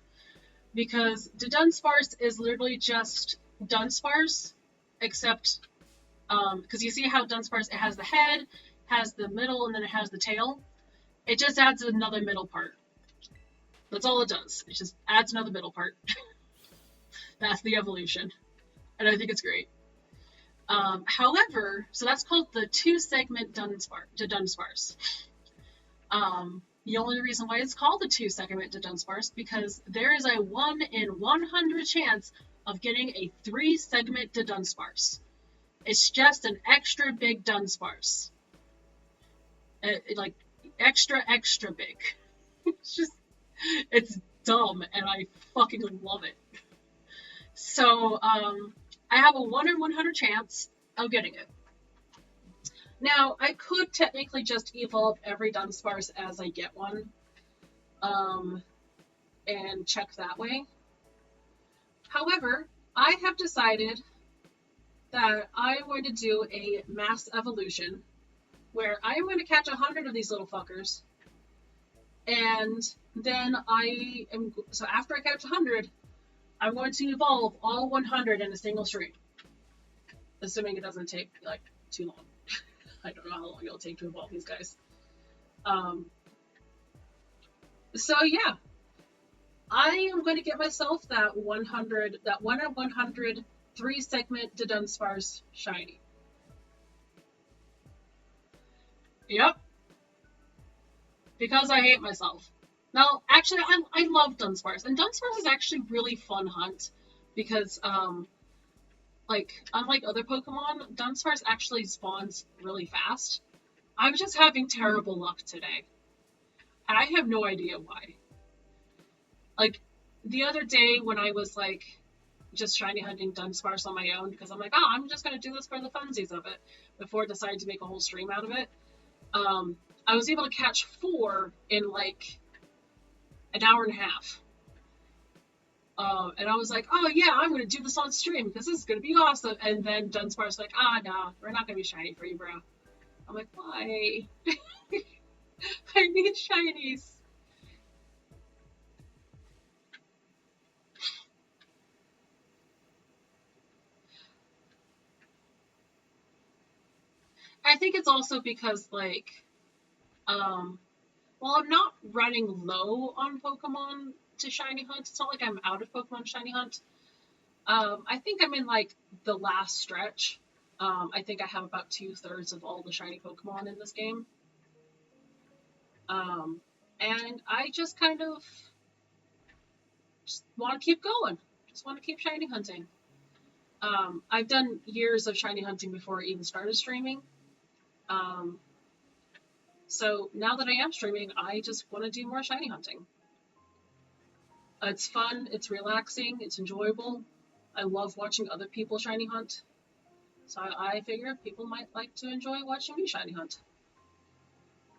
because Dunsparce is literally just Dunsparce, except because you see how Dunsparce, it has the head, has the middle, and then it has the tail. It just adds another middle part. That's all it does. It just adds another middle part. That's the evolution. And I think it's great. However, so that's called the 2-segment Dunsparce. The only reason why it's called the 2-segment Dunsparce because there is a 1 in 100 chance of getting a 3-segment Dunsparce. It's just an extra big Dunsparce. Like, extra big. It's dumb, and I fucking love it. So, I have a 1 in 100 chance of getting it. Now, I could technically just evolve every Dunsparce as I get one, and check that way. However, I have decided that I'm going to do a mass evolution, where I am going to catch 100 of these little fuckers, and then so after I catch 100, I'm going to evolve all 100 in a single stream, assuming it doesn't take like too long. I don't know how long it'll take to evolve these guys. Um, so yeah, I am going to get myself that 100, that 1 of 100 3-segment Dunsparce shiny. Yep, because I hate myself. No, actually, I love Dunsparce, and Dunsparce is actually really fun hunt because like unlike other Pokemon, Dunsparce actually spawns really fast. I'm just having terrible luck today, and I have no idea why. Like the other day when I was like just shiny hunting Dunsparce on my own because I'm like, oh, I'm just gonna do this for the funsies of it before I decide to make a whole stream out of it. I was able to catch 4 in like an hour and a half. And I was like, oh yeah, I'm gonna do this on stream because this is gonna be awesome. And then Dunsparce's like, no, we're not gonna be shiny for you, bro. I'm like, why? I need shinies. I think it's also because like, well, I'm not running low on Pokemon to shiny hunt. It's not like I'm out of Pokemon shiny hunt. I think I'm in like the last stretch. I think I have about 2/3 of all the shiny Pokemon in this game. And I just kind of just want to keep going. Just want to keep shiny hunting. I've done years of shiny hunting before I even started streaming. So now that I am streaming, I just want to do more shiny hunting. It's fun, it's relaxing, it's enjoyable. I love watching other people shiny hunt. So I figure people might like to enjoy watching me shiny hunt.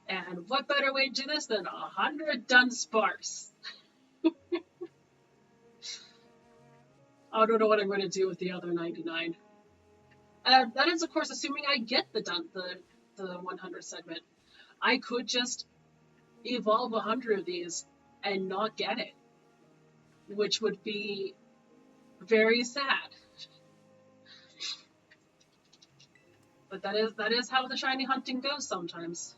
And what better way to do this than 100 Dunsparce? I don't know what I'm going to do with the other 99. That is, of course, assuming I get the 100 segment. I could just evolve 100 of these and not get it, which would be very sad. But that is how the shiny hunting goes sometimes.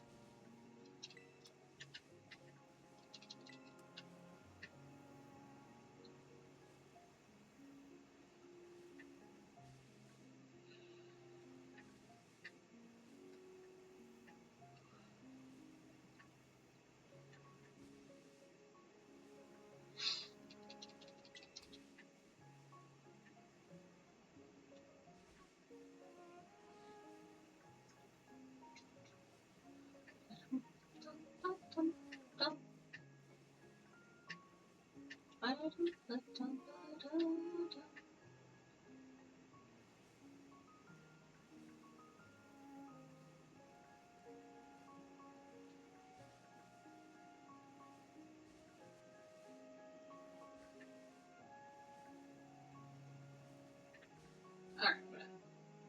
Alright,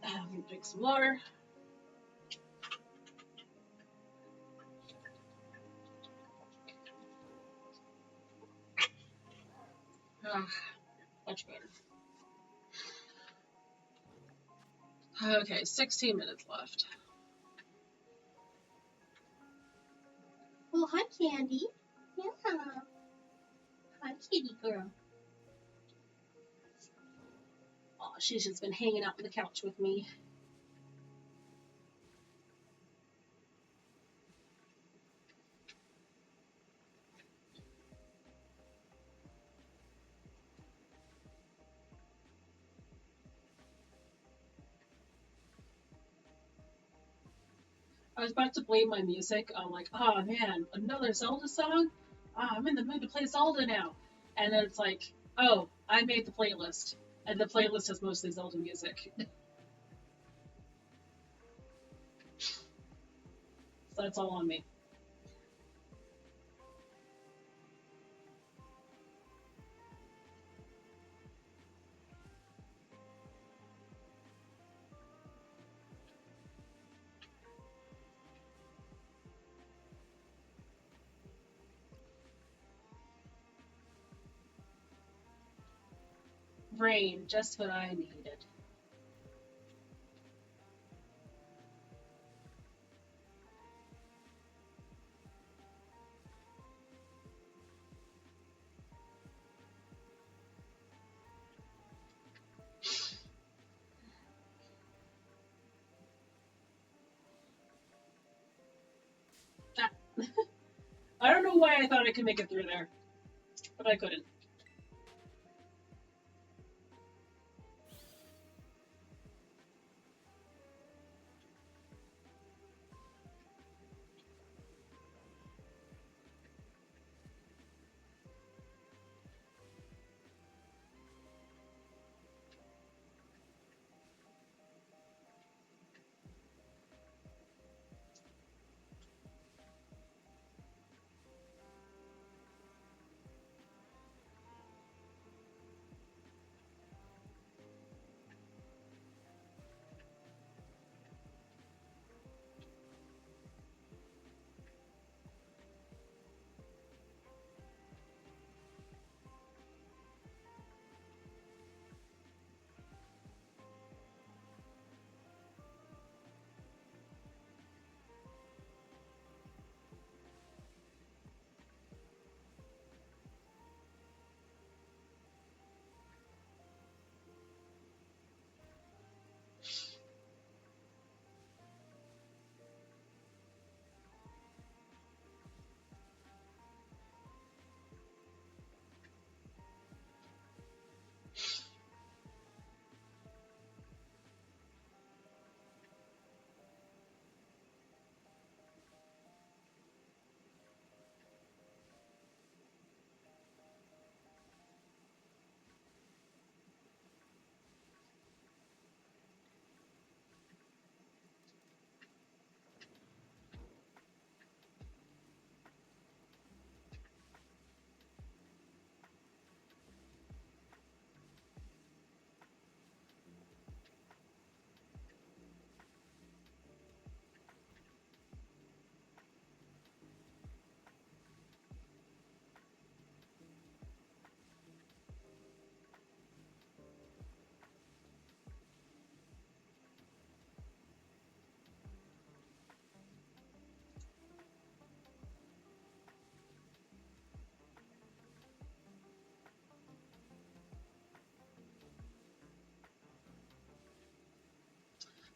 I'm gonna drink some water. Much better. Okay, 16 minutes left. Well, hi, Candy. Yeah. Hi, kitty girl. Oh, she's just been hanging out on the couch with me. I was about to blame my music. I'm like, oh man, another Zelda song? I'm in the mood to play Zelda now. And then it's like, oh, I made the playlist. And the playlist has mostly Zelda music. So that's all on me. Rain, just what I needed. Ah. I don't know why I thought I could make it through there, but I couldn't.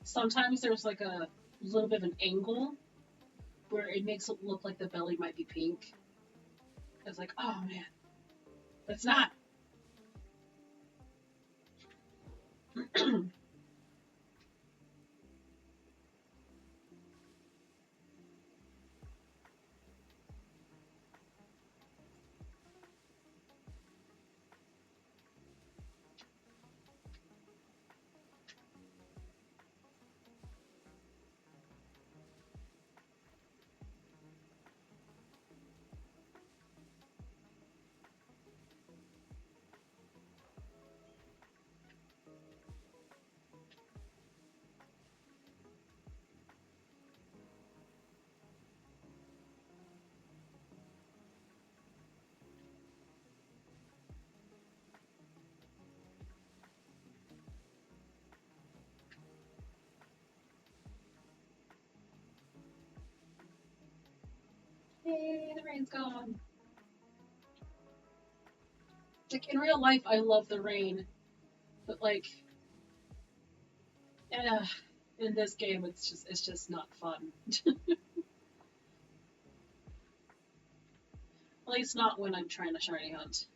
Sometimes there's like a little bit of an angle where it makes it look like the belly might be pink. It's like, oh man, it's not. Yay, the rain's gone. Like in real life, I love the rain, but like, uh, in this game, it's just not fun. At least not when I'm trying to shiny hunt.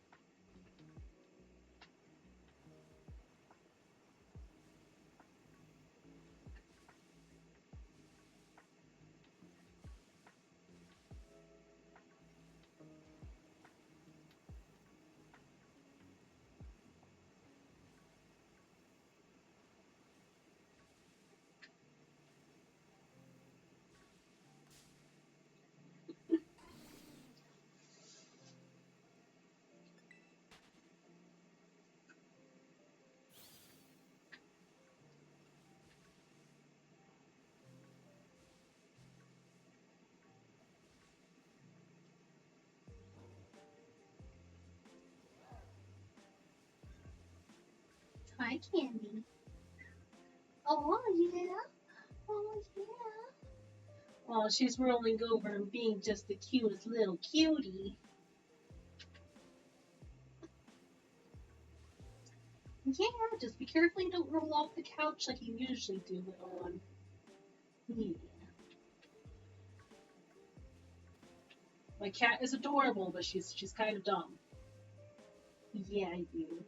Hi, Candy. Oh, yeah. Oh, yeah. Oh, she's rolling over and being just the cutest little cutie. Yeah, just be careful you don't roll off the couch like you usually do, little one. Yeah. My cat is adorable, but she's kind of dumb. Yeah, you.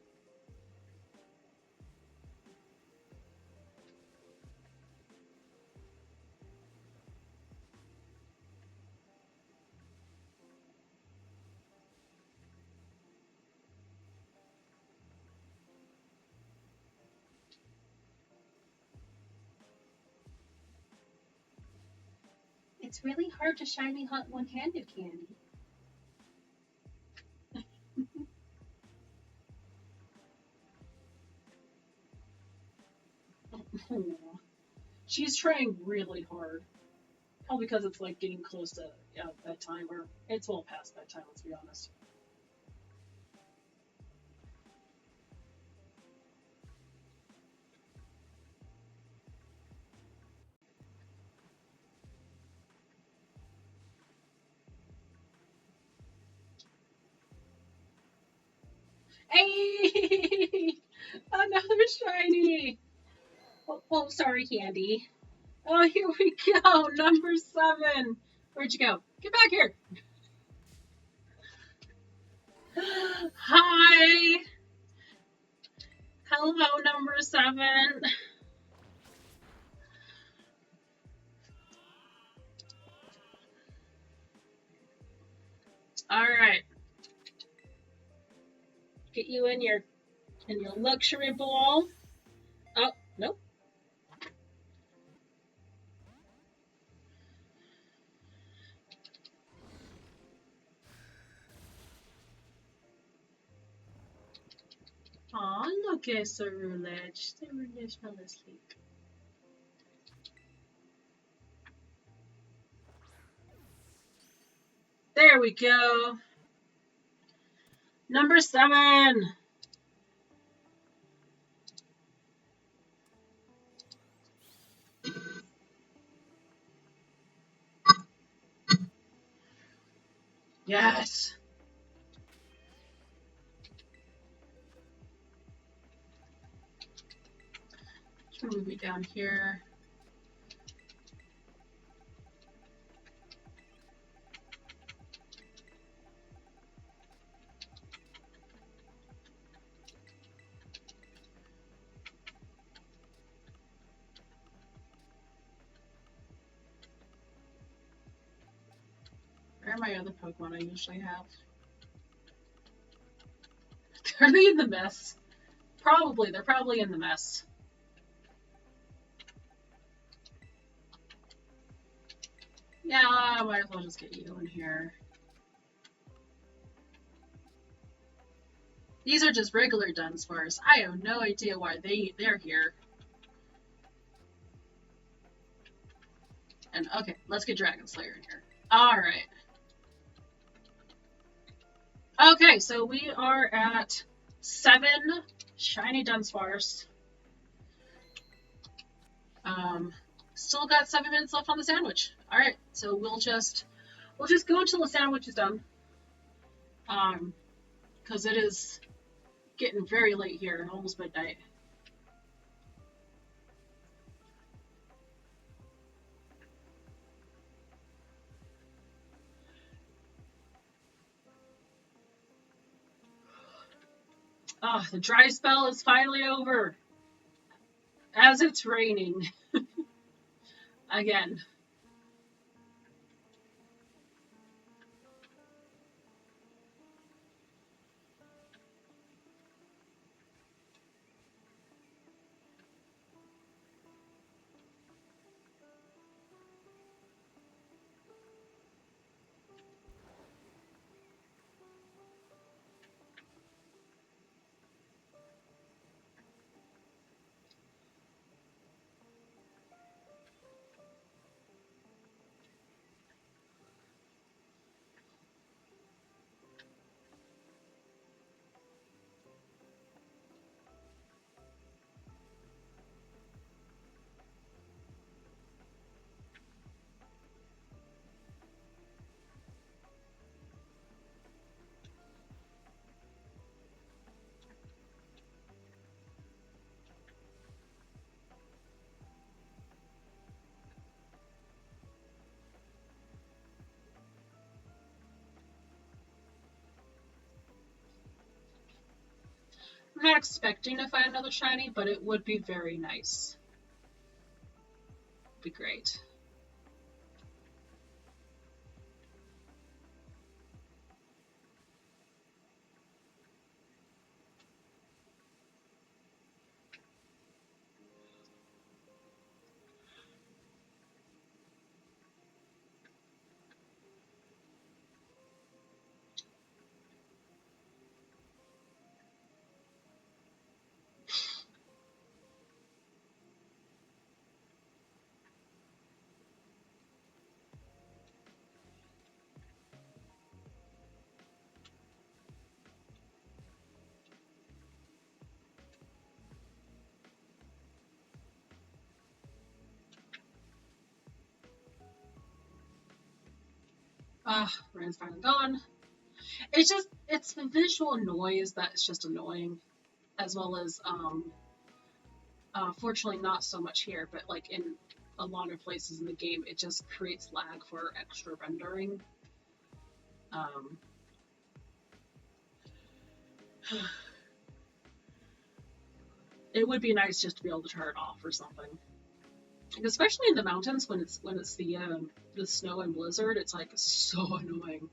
It's really hard to shiny hunt one-handed, Candy. She's trying really hard. Probably because it's like getting close to bedtime, or it's well past bedtime, let's be honest. Hey! Another shiny! Oh, sorry, Candy. Oh, here we go. Number 7. Where'd you go? Get back here. Hi. Hello, number 7. All right. Get you in your luxury ball. Oh, nope. Aw, look at Cerulege. Cerulege fell asleep. There we go. Number 7. Yes. Let's move it down here. Where are my other Pokemon I usually have? Are they in the mess? Probably. They're probably in the mess. Yeah, I might as well just get you in here. These are just regular Dunsparce. I have no idea why they're here. And okay, let's get Dragon Slayer in here. Alright. Okay, so we are at 7 shiny Dunsparce. Still got 7 minutes left on the sandwich. Alright, so we'll just go until the sandwich is done. Because it is getting very late here, almost midnight. Ah, the dry spell is finally over. As it's raining. Again. I'm not expecting to find another shiny, but it would be very nice. Be great. Ah, Rand's finally gone. It's the visual noise that's just annoying, as well as, fortunately not so much here, but like in a lot of places in the game, it just creates lag for extra rendering. Um, it would be nice just to be able to turn it off or something. Especially in the mountains when it's the snow and blizzard, it's like so annoying.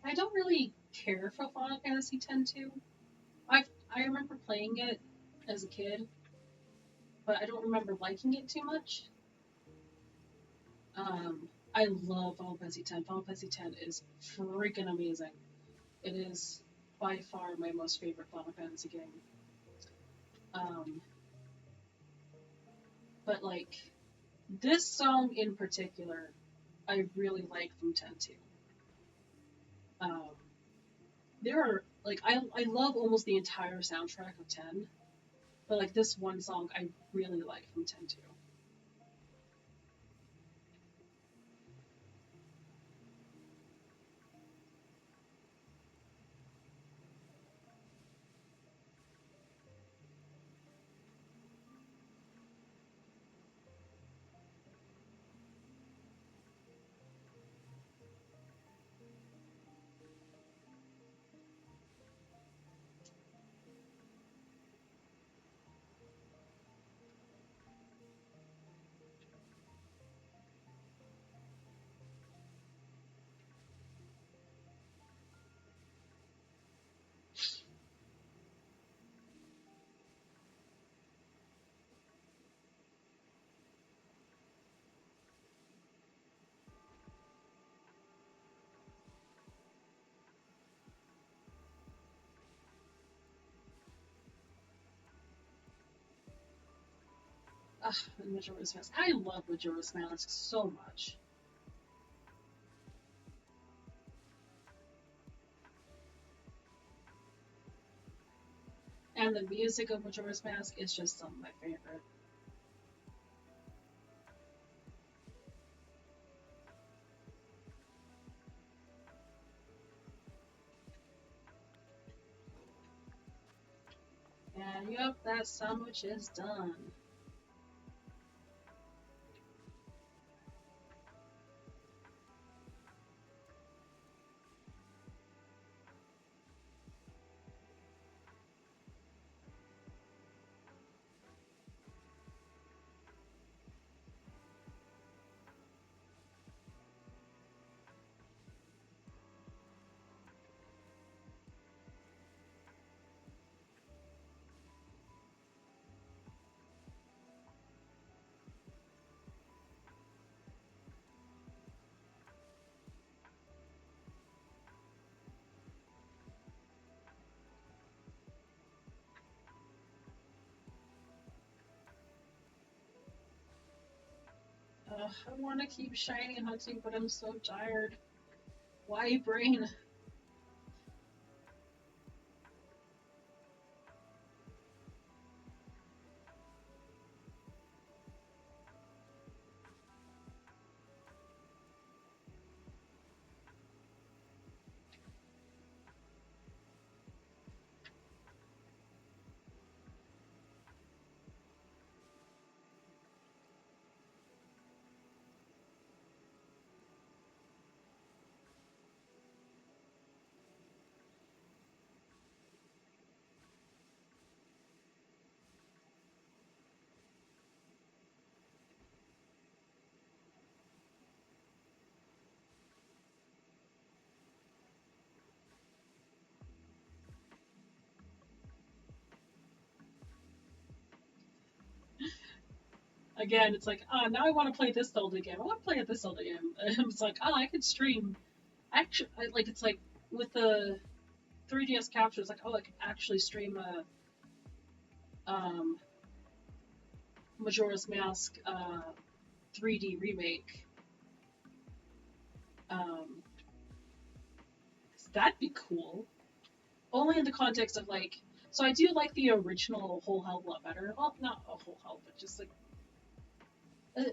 I don't really care for Final Fantasy X-2. I remember playing it as a kid, but I don't remember liking it too much. I love Final Fantasy X. Final Fantasy X is freaking amazing. It is by far my most favorite Final Fantasy game. Um, but like this song in particular, I really like from X too. Um, there are like I love almost the entire soundtrack of X, but like this one song I really like from X too. Ugh, Majora's Mask. I love Majora's Mask so much. And the music of Majora's Mask is just some of my favorite. And yep, that sandwich is done. I want to keep shiny hunting, but I'm so tired. Why brain? Again, it's like, oh, now I want to play this Zelda game. I want to play this Zelda game. And it's like, oh, I could stream. Actually, like it's like with the 3DS capture, it's like, oh, I could actually stream a Majora's Mask 3D remake. Um, that'd be cool. Only in the context of like, so I do like the original Whole Hell a lot better. Well, not a Whole Hell, but just like uh,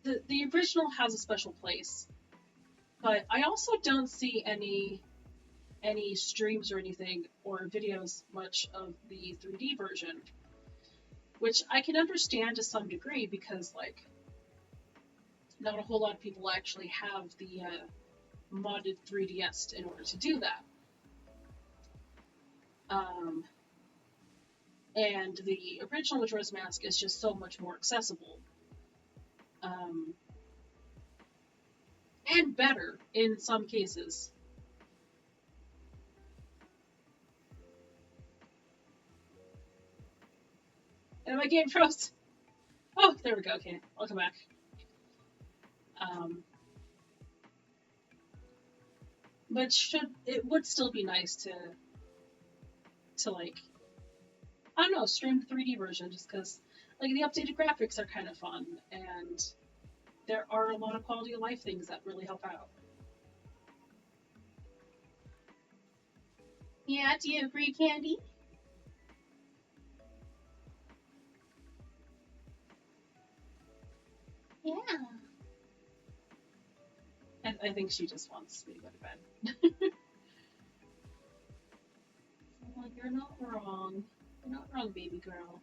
the original has a special place. But I also don't see any streams or anything or videos much of the 3D version, which I can understand to some degree because like not a whole lot of people actually have the modded 3DS in order to do that. Um, and the original Majora's Mask is just so much more accessible. Um, and better in some cases. And my game froze. Oh, there we go. Okay, I'll come back. Um, but it would still be nice to like I don't know stream the 3D version just because like the updated graphics are kind of fun and there are a lot of quality of life things that really help out. Yeah, do you agree, Candy? Yeah. I think she just wants me to go to bed. Well, you're not wrong. You're not wrong, baby girl.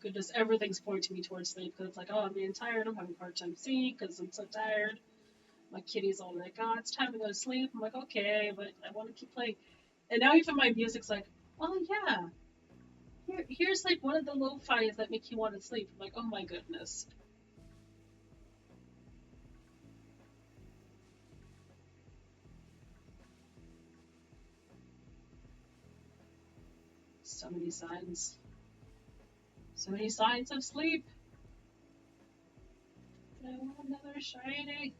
Goodness, everything's pointing me towards sleep because it's like, oh, I'm getting tired. I'm having a hard time seeing because I'm so tired. My kitty's all like, oh, it's time to go to sleep. I'm like, okay, but I want to keep playing. And now even my music's like, oh, yeah. Here's like one of the lo-fi's that make you want to sleep. I'm like, oh my goodness. So many signs. So many signs of sleep. I want another shiny.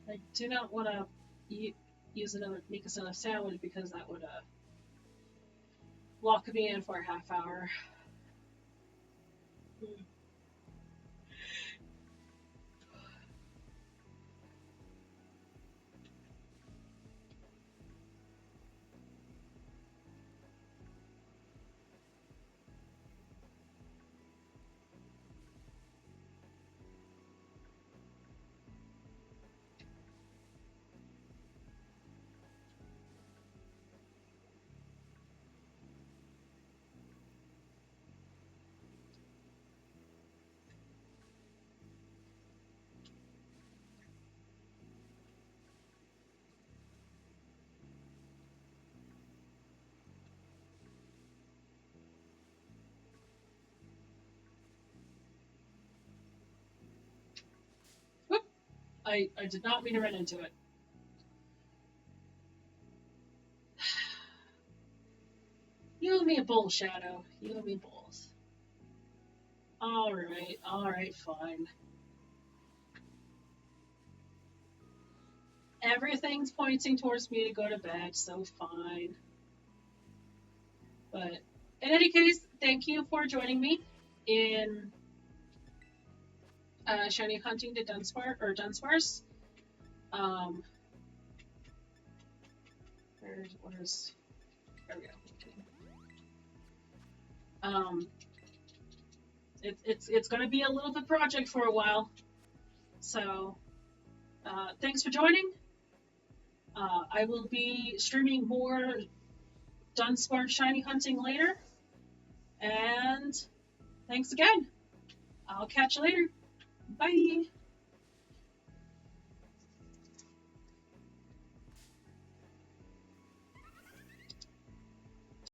I do not want to use make us another sandwich because that would lock me in for a half hour. Whoop! I did not mean to run into it. You owe me a bowl, Shadow. You owe me bowls. Alright, fine. Everything's pointing towards me to go to bed, so fine. But in any case, thank you for joining me in shiny hunting to Dunsparce. Um, where's there we go. It's going to be a little bit project for a while. So thanks for joining. I will be streaming more Dunsparce shiny hunting later. And thanks again. I'll catch you later. Bye.